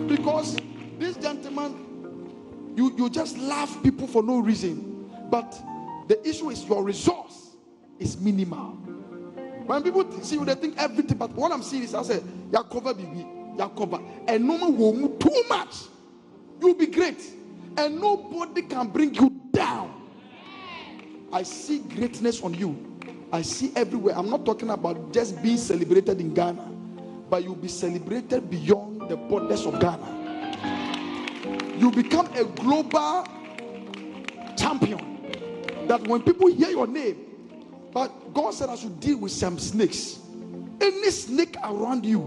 Because this gentleman, you just laugh people for no reason. But the issue is your resource is minimal. When people see you, they think everything. But what I'm seeing is, I say, you cover baby, you cover, and no one will move too much. You'll be great, and nobody can bring you down. I see greatness on you. I see everywhere. I'm not talking about just being celebrated in Ghana, but you'll be celebrated beyond the borders of Ghana. You become a global champion. That when people hear your name, but God said I should deal with some snakes. Any snake around you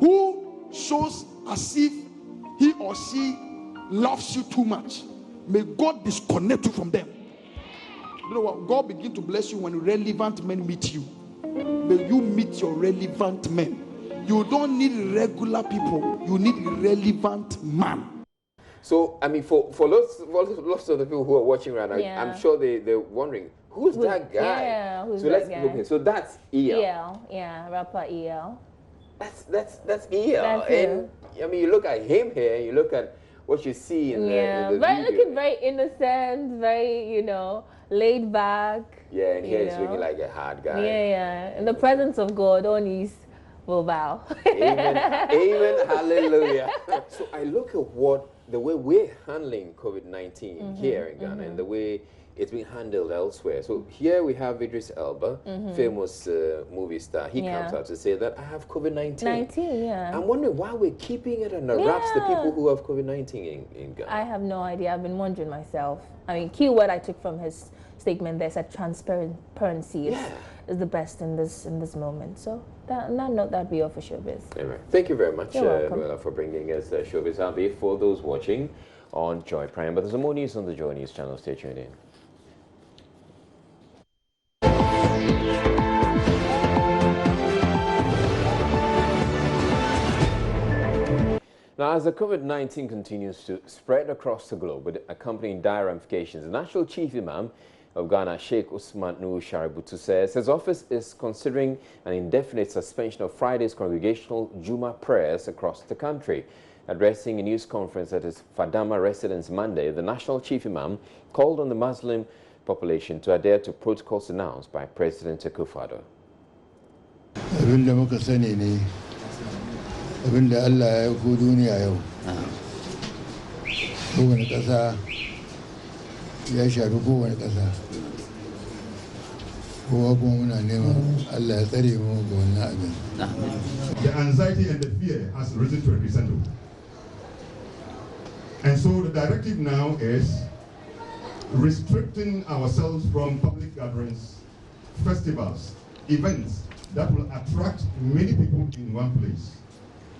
who shows as if he or she loves you too much, may God disconnect you from them. You know what? God begin to bless you when relevant men meet you. May you meet your relevant men. You don't need regular people. You need relevant man. So, I mean, for lots of the people who are watching right now, I'm sure they're wondering, who's that guy? Yeah, who's so that let's guy? look in. So that's EL. EL, yeah, rapper EL. That's EL. That's and I mean, you look at him here, you look at what you see in the very video. looking very innocent, very, laid back. Yeah, and here he's looking like a hard guy. Yeah. In the presence of God, all knees will bow. Amen. Amen. Hallelujah. So I look at the way we're handling COVID-19 here in Ghana and the way it's been handled elsewhere. So here we have Idris Elba, famous movie star. He comes out to say that I have COVID-19. I'm wondering why we're keeping it under wraps, the people who have COVID-19 in Ghana. I have no idea. I've been wondering myself. I mean, key word I took from his statement there said transparency is the best in this moment. So that'd be all for showbiz. Anyway, thank you very much, welcome. Noella, for bringing us showbiz update for those watching on Joy Prime. But there's more news on the Joy News channel. Stay tuned in. Now, as the COVID-19 continues to spread across the globe with accompanying dire ramifications, the National Chief Imam of Ghana, Sheikh Usman Nuhu Shaributu, says his office is considering an indefinite suspension of Friday's congregational Juma prayers across the country. Addressing a news conference at his Fadama residence Monday, the National Chief Imam called on the Muslim population to adhere to protocols announced by President Akufo-Addo. abinda Allah ya ko duniya yau kowane ƙasa ya shafi kowane ƙasa kowa kuma muna neman Allah ya tsare mu ga wannan abin. The anxiety and the fear has risen to a crescendo. And so the directive now is restricting ourselves from public gatherings, festivals, events that will attract many people in one place.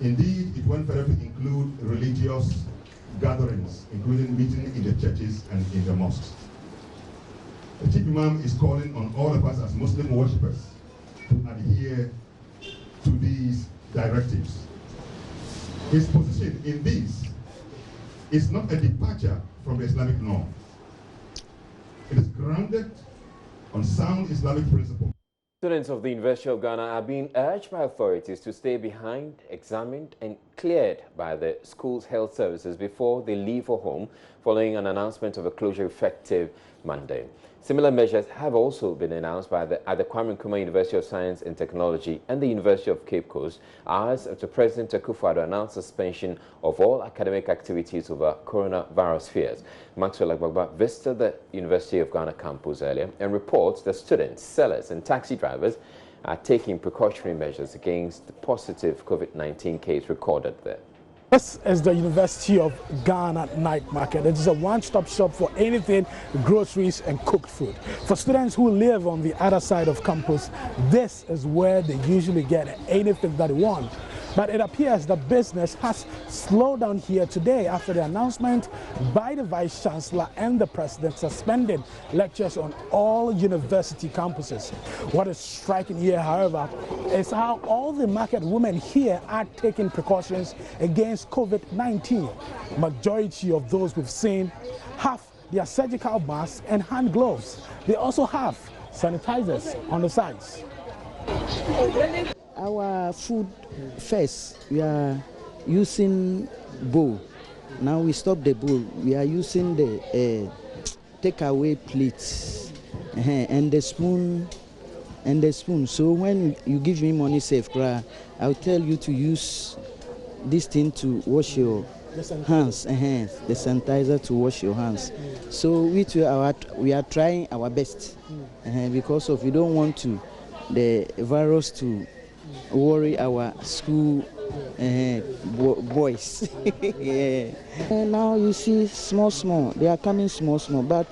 Indeed, it went further to include religious gatherings, including meeting in the churches and in the mosques. The Chief Imam is calling on all of us as Muslim worshippers to adhere to these directives. His position in this is not a departure from the Islamic norm. It is grounded on sound Islamic principles. Students of the University of Ghana are being urged by authorities to stay behind, examined and cleared by the school's health services before they leave for home, following an announcement of a closure effective Monday. Similar measures have also been announced at the Kwame Nkrumah University of Science and Technology and the University of Cape Coast, as after President Akufo-Addo announced suspension of all academic activities over coronavirus fears. Maxwell Agbagba visited the University of Ghana campus earlier and reports that students, sellers and taxi drivers are taking precautionary measures against the positive COVID-19 case recorded there. This is the University of Ghana night market. It is a one-stop shop for anything groceries and cooked food. For students who live on the other side of campus, this is where they usually get anything that they want. But it appears that business has slowed down here today after the announcement by the Vice Chancellor and the President suspending lectures on all university campuses. What is striking here, however, is how all the market women here are taking precautions against COVID-19. Majority of those we've seen have their surgical masks and hand gloves. They also have sanitizers on the sides. Our food first, we are using bowl. Now we stop the bowl. We are using the takeaway plates and the spoon. So when you give me money safe, I'll tell you to use this thing to wash your hands, the sanitizer to wash your hands. So we are trying our best because of we don't want the virus to worry our school boys. Yeah. And now you see small, they are coming small, but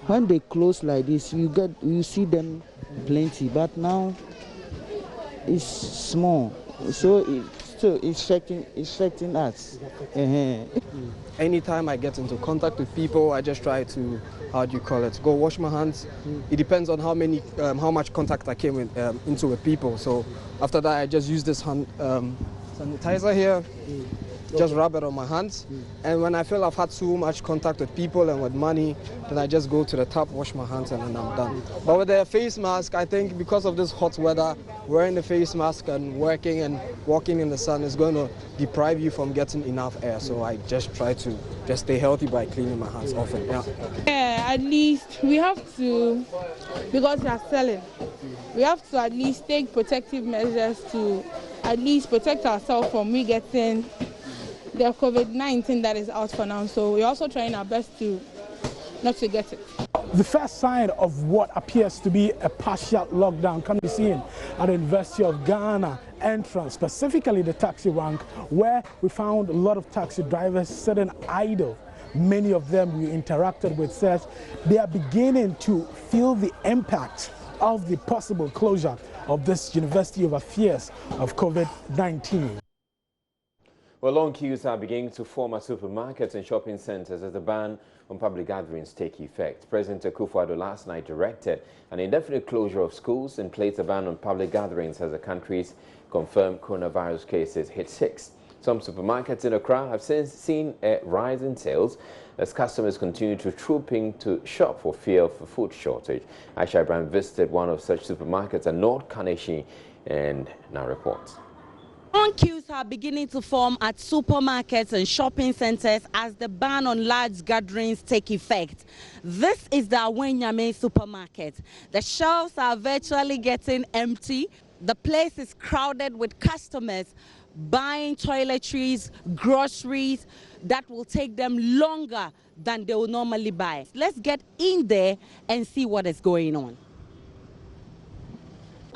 when they close like this, you see them plenty, but now it's small, so it's affecting us. Anytime I get into contact with people, I just try to, go wash my hands. It depends on how much contact I came into with people. So after that, I just use this hand sanitizer here, just rub it on my hands. And when I feel I've had too much contact with people and with money, then I just go to the tap, wash my hands, and then I'm done. But with the face mask, I think because of this hot weather, wearing the face mask and working and walking in the sun is going to deprive you from getting enough air. So I just try to just stay healthy by cleaning my hands often. Yeah, at least we have to, because we are selling, we have to at least take protective measures to at least protect ourselves from getting the COVID-19 that is out for now. So we're also trying our best not to get it. The first sign of what appears to be a partial lockdown can be seen at the University of Ghana entrance, specifically the taxi rank, where we found a lot of taxi drivers sitting idle. Many of them we interacted with said they are beginning to feel the impact of the possible closure of this university over fears of COVID-19. Well, long queues are beginning to form at supermarkets and shopping centers as the ban on public gatherings take effect. President Akufo-Addo last night directed an indefinite closure of schools and placed a ban on public gatherings as the country's confirmed coronavirus cases hit 6. Some supermarkets in Accra have since seen a rise in sales as customers continue to troop in to shop for fear of a food shortage. Aisha Ibrahim visited one of such supermarkets at North Kaneshie and now reports. Long queues are beginning to form at supermarkets and shopping centers as the ban on large gatherings take effect. This is the Awenyame supermarket. The shelves are virtually getting empty. The place is crowded with customers buying toiletries, groceries that will take them longer than they will normally buy. Let's get in there and see what is going on.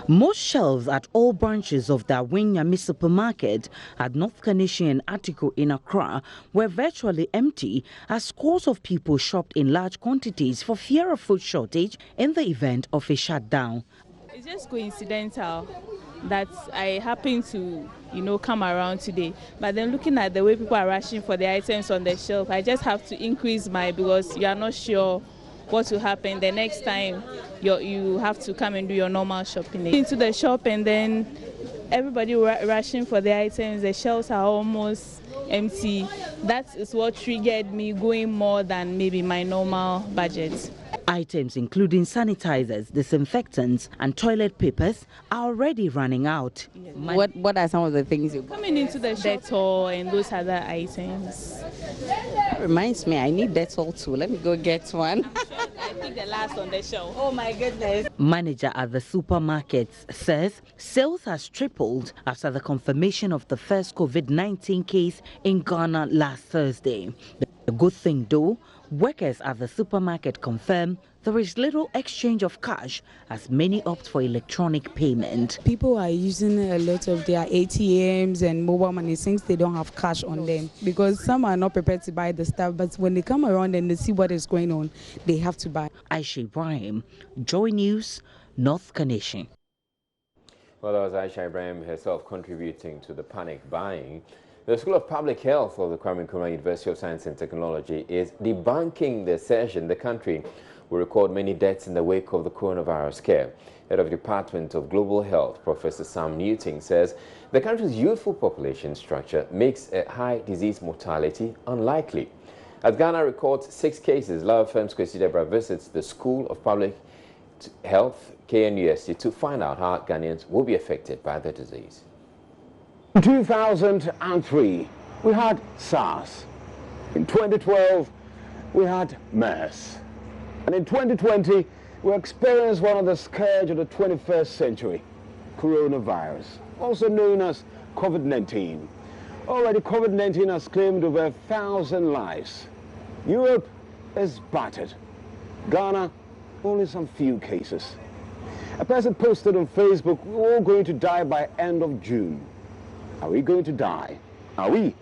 Most shelves at all branches of the Awenyame supermarket at North Kaneshie and Atiko in Accra were virtually empty as scores of people shopped in large quantities for fear of food shortage in the event of a shutdown. It's just coincidental that I happen to, come around today. But then looking at the way people are rushing for the items on the shelf, I just have to increase because you are not sure what will happen the next time you have to come and do your normal shopping. Into the shop and then everybody rushing for the items, the shelves are almost empty. That is what triggered me going more than maybe my normal budget. Items including sanitizers, disinfectants and toilet papers are already running out. What are some of the things you coming into the Dettol and those other items? That reminds me, I need Dettol too. Let me go get one. I picked the last on the show. Oh my goodness. Manager at the supermarkets says sales has tripled after the confirmation of the first COVID-19 case in Ghana last Thursday. The good thing though, workers at the supermarket confirm there is little exchange of cash as many opt for electronic payment. People are using a lot of their ATMs and mobile money since they don't have cash on them, because some are not prepared to buy the stuff, but when they come around and they see what is going on, they have to buy. Aisha Ibrahim, Joy News, North Carnation. Well, that was Aisha Ibrahim herself contributing to the panic buying. The School of Public Health of the Kwame Nkrumah University of Science and Technology is debunking the assertion the country will record many deaths in the wake of the coronavirus scare. Head of the Department of Global Health, Professor Sam Newton, says the country's youthful population structure makes a high disease mortality unlikely. As Ghana records 6 cases, Law Firm's Kwesi Deborah visits the School of Public Health, KNUST, to find out how Ghanaians will be affected by the disease. In 2003, we had SARS. In 2012, we had MERS. And in 2020, we experienced one of the scourge of the 21st century, coronavirus, also known as COVID-19. Already, COVID-19 has claimed over 1,000 lives. Europe is battered. Ghana, only some few cases. A person posted on Facebook, we're all going to die by end of June. Are we going to die? Are we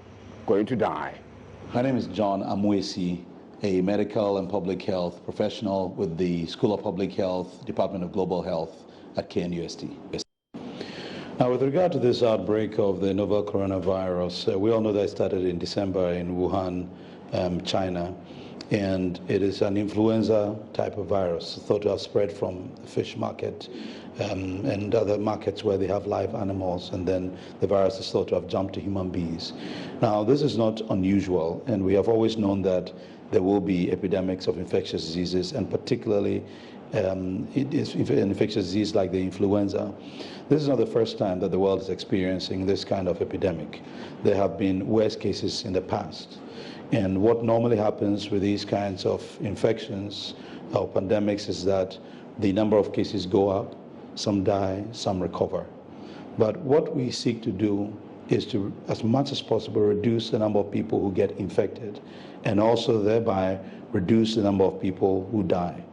going to die? My name is John Amwesi, a medical and public health professional with the School of Public Health, Department of Global Health at KNUST. Now, with regard to this outbreak of the novel coronavirus, we all know that it started in December in Wuhan, China, and it is an influenza type of virus thought to have spread from the fish market and other markets where they have live animals, and then the virus is thought to have jumped to human beings. Now, this is not unusual, and we have always known that there will be epidemics of infectious diseases, and particularly it is an infectious disease like the influenza. This is not the first time that the world is experiencing this kind of epidemic. There have been worse cases in the past. And what normally happens with these kinds of infections or pandemics is that the number of cases go up, some die, some recover. But what we seek to do is to, as much as possible, reduce the number of people who get infected and also thereby reduce the number of people who die.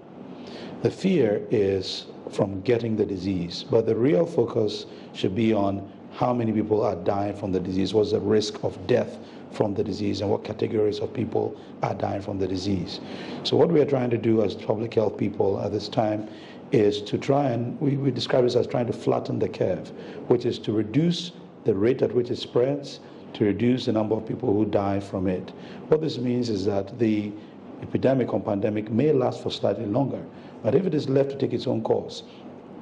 The fear is from getting the disease, but the real focus should be on how many people are dying from the disease, what's the risk of death from the disease, and what categories of people are dying from the disease. So what we are trying to do as public health people at this time is to try and, we describe this as trying to flatten the curve, which is to reduce the rate at which it spreads, to reduce the number of people who die from it. What this means is that the epidemic or pandemic may last for slightly longer, but if it is left to take its own course,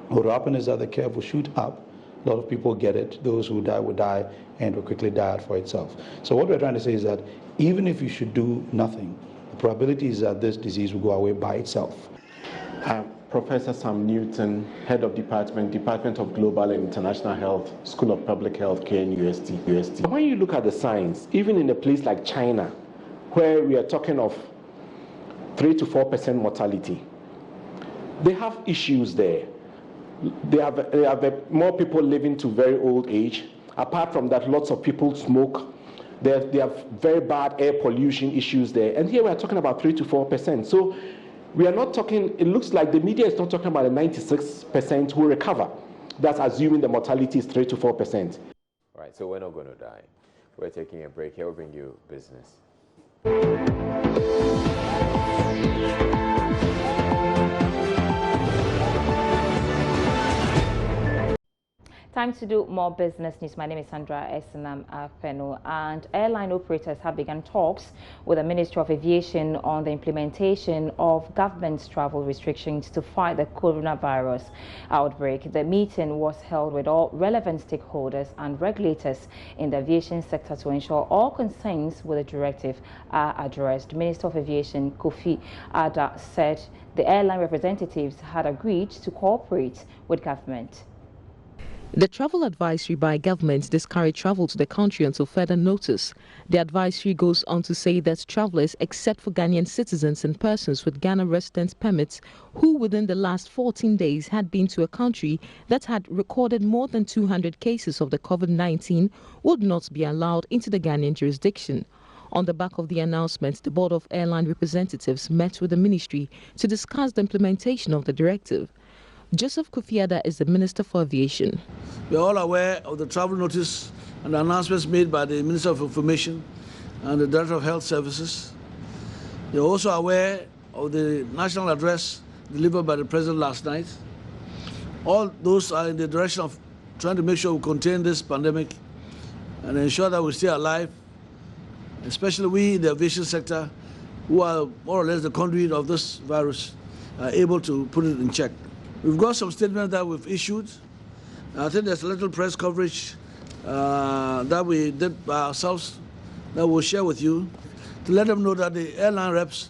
what will happen is that the curve will shoot up. A lot of people get it. Those who die will die and will quickly die out for itself. So what we're trying to say is that even if you should do nothing, the probability is that this disease will go away by itself. Professor Sam Newton, Head of Department of Global and International Health, School of Public Health, KNUST. When you look at the science, even in a place like China, where we are talking of 3 to 4% mortality, they have issues there. They have more people living to very old age. Apart from that, lots of people smoke. They have very bad air pollution issues there. And here we are talking about 3 to 4%. So we are not talking, it looks like the media is not talking about the 96% who recover. That's assuming the mortality is 3 to 4%. All right, so we're not going to die. We're taking a break. Here we'll bring you business. Time to do more business news. My name is Sandra Esenam Afeno, and airline operators have begun talks with the Ministry of Aviation on the implementation of government's travel restrictions to fight the coronavirus outbreak. The meeting was held with all relevant stakeholders and regulators in the aviation sector to ensure all concerns with the directive are addressed. Minister of Aviation Kofi Ada said the airline representatives had agreed to cooperate with government. The travel advisory by government discouraged travel to the country until further notice. The advisory goes on to say that travelers, except for Ghanaian citizens and persons with Ghana residence permits who within the last 14 days had been to a country that had recorded more than 200 cases of the COVID-19, would not be allowed into the Ghanaian jurisdiction. On the back of the announcement, the Board of Airline Representatives met with the ministry to discuss the implementation of the directive. Joseph Kofiada is the Minister for Aviation. We are all aware of the travel notice and the announcements made by the Minister of Information and the Director of Health Services. They are also aware of the national address delivered by the President last night. All those are in the direction of trying to make sure we contain this pandemic and ensure that we stay alive, especially we in the aviation sector, who are more or less the conduit of this virus, are able to put it in check. We've got some statements that we've issued. I think there's a little press coverage that we did by ourselves that we'll share with you to let them know that the airline reps,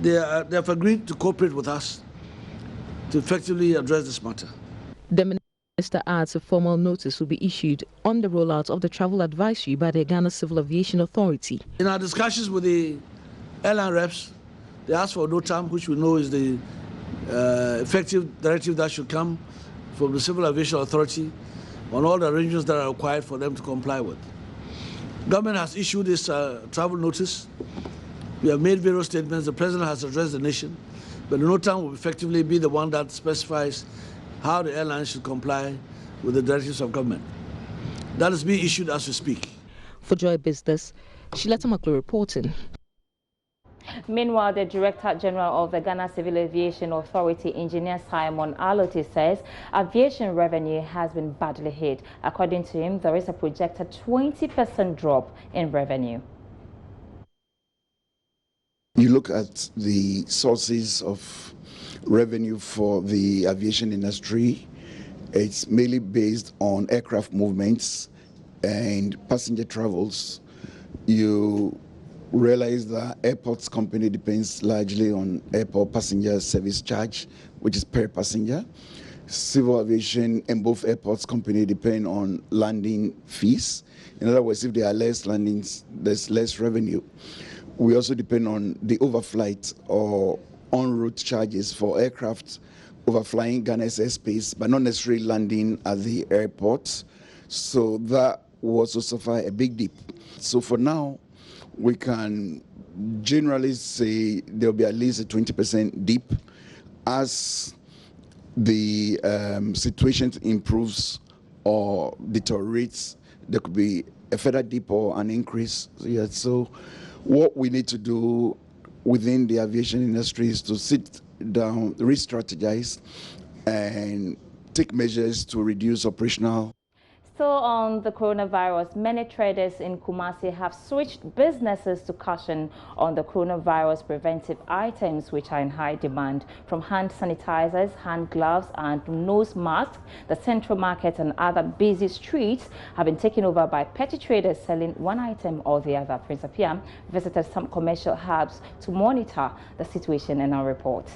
they have agreed to cooperate with us to effectively address this matter. The Minister adds a formal notice will be issued on the rollout of the travel advisory by the Ghana Civil Aviation Authority. In our discussions with the airline reps, they asked for no time, which we know is the effective directive that should come from the Civil Aviation Authority on all the arrangements that are required for them to comply with. Government has issued this travel notice. We have made various statements. The President has addressed the nation, but the NOTAM will effectively be the one that specifies how the airlines should comply with the directives of government. That is being issued as we speak. For Joy Business, Shilata Maklo reporting. Meanwhile, the Director General of the Ghana Civil Aviation Authority, Engineer Simon Alote, says aviation revenue has been badly hit. According to him, there is a projected 20% drop in revenue. You look at the sources of revenue for the aviation industry, it's mainly based on aircraft movements and passenger travels. You realize that airports company depends largely on airport passenger service charge, which is per passenger. Civil aviation and both airports company depend on landing fees. In other words, if there are less landings, there's less revenue. We also depend on the overflight or en route charges for aircraft overflying Ghana's airspace, but not necessarily landing at the airport. So that will also suffer a big dip. So for now, we can generally say there will be at least a 20% dip. As the situation improves or deteriorates, there could be a further dip or an increase. So what we need to do within the aviation industry is to sit down, re-strategize, and take measures to reduce operational. Still on the coronavirus, many traders in Kumasi have switched businesses to caution on the coronavirus preventive items which are in high demand. From hand sanitizers, hand gloves and nose masks, the central market and other busy streets have been taken over by petty traders selling one item or the other. Prince Appiah visited some commercial hubs to monitor the situation in our report.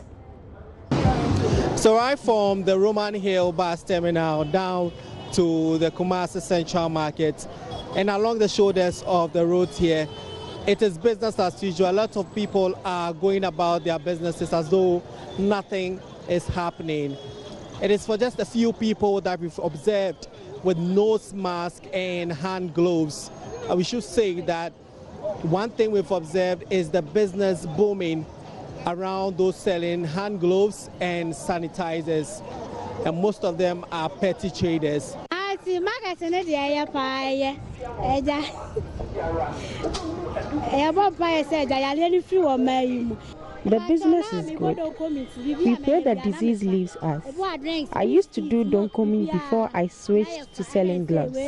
So right from the Roman Hill bus terminal down to the Kumasi Central Market and along the shoulders of the roads here, it is business as usual. A lot of people are going about their businesses as though nothing is happening. It is for just a few people that we've observed with nose mask and hand gloves. We should say that one thing we've observed is the business booming around those selling hand gloves and sanitizers, and most of them are petty traders. The business is good. We pray that disease leaves us. I used to do donkomi before I switched to selling gloves.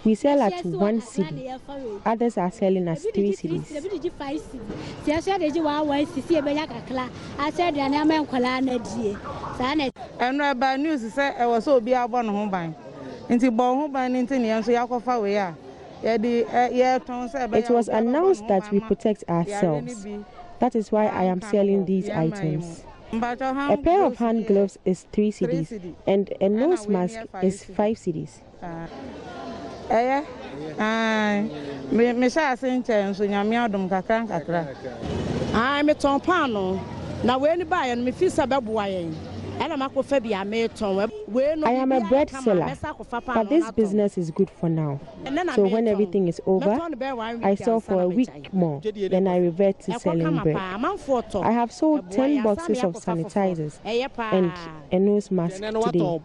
We sell at 1 cedi. Others are selling at 3 cedis. And bad news is I was so be about home buying. It was announced that we protect ourselves. That is why I am selling these items. A pair of hand gloves is 3 cedis and a nose mask is 5 cedis. Me say asenche so nyame adom kakra kakra. Me ton pano na we ni ba yen me fi sa beboa yen. I am a bread seller, but this business is good for now. So when everything is over, I sell for a week more, then I revert to selling bread. I have sold 10 boxes of sanitizers and a nose mask today.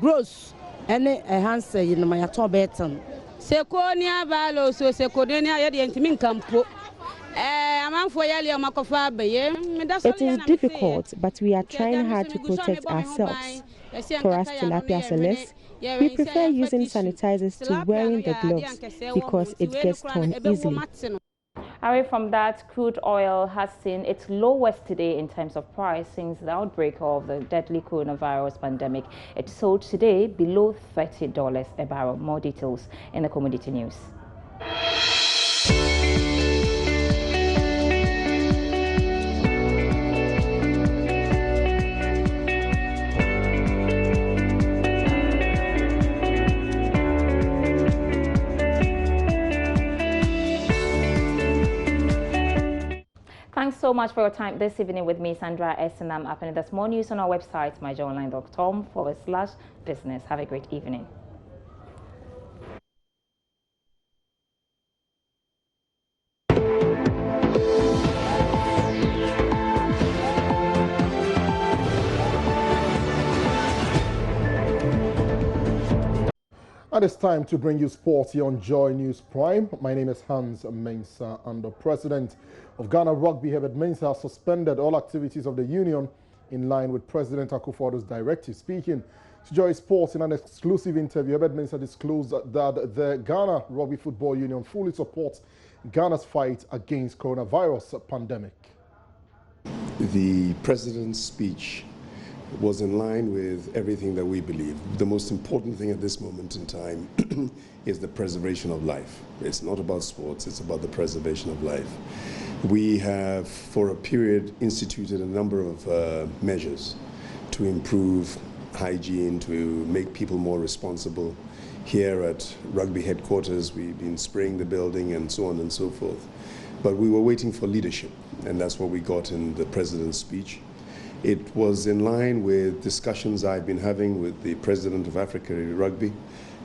Gross any a handset in my top beton. Seconia Valo, so Seconia, Yentimin Campo. It is difficult, but we are trying hard to protect ourselves. For us tilapia sellers, we prefer using sanitizers to wearing the gloves because it gets torn easily. Away from that, crude oil has seen its lowest today in terms of price since the outbreak of the deadly coronavirus pandemic. It sold today below $30 a barrel. More details in the commodity news. Thanks so much for your time this evening with me, Sandra Esenam. Up and there's more news on our website, myjoyonline.com/business. Have a great evening. And it's time to bring you sports here on Joy News Prime. My name is Hans Mensah, and the president of Ghana Rugby, Herbert Mensah, has suspended all activities of the union in line with President Akufo-Addo's directive. Speaking to Joy Sports in an exclusive interview, Herbert Mensah disclosed that the Ghana Rugby Football Union fully supports Ghana's fight against coronavirus pandemic. The president's speech was in line with everything that we believe. The most important thing at this moment in time is the preservation of life. It's not about sports, it's about the preservation of life. We have, for a period, instituted a number of measures to improve hygiene, to make people more responsible. Here at Rugby headquarters, we've been spraying the building and so on and so forth. But we were waiting for leadership, and that's what we got in the president's speech. It was in line with discussions I've been having with the president of Africa Rugby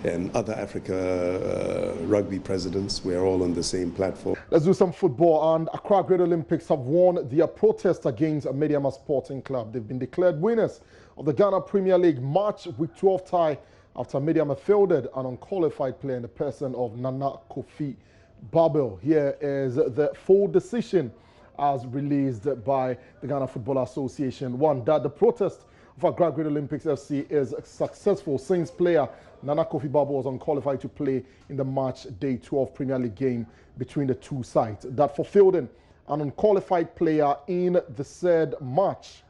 and other Africa rugby presidents. We're all on the same platform. Let's do some football. And Accra Great Olympics have won their protest against Mediama Sporting Club. They've been declared winners of the Ghana Premier League March Week 12 tie after Mediama fielded an unqualified player in the person of Nana Kofi Babel. Here is the full decision as released by the Ghana Football Association. One, that the protest of Accra Great Olympics FC is successful since player Nana Kofi Babel was unqualified to play in the March Day 12 Premier League game between the two sides. That for fielding an unqualified player in the said match,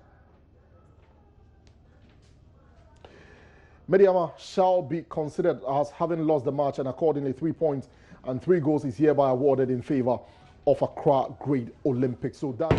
Mediama shall be considered as having lost the match, and accordingly 3 points and 3 goals is hereby awarded in favor of Accra Great Olympics. So that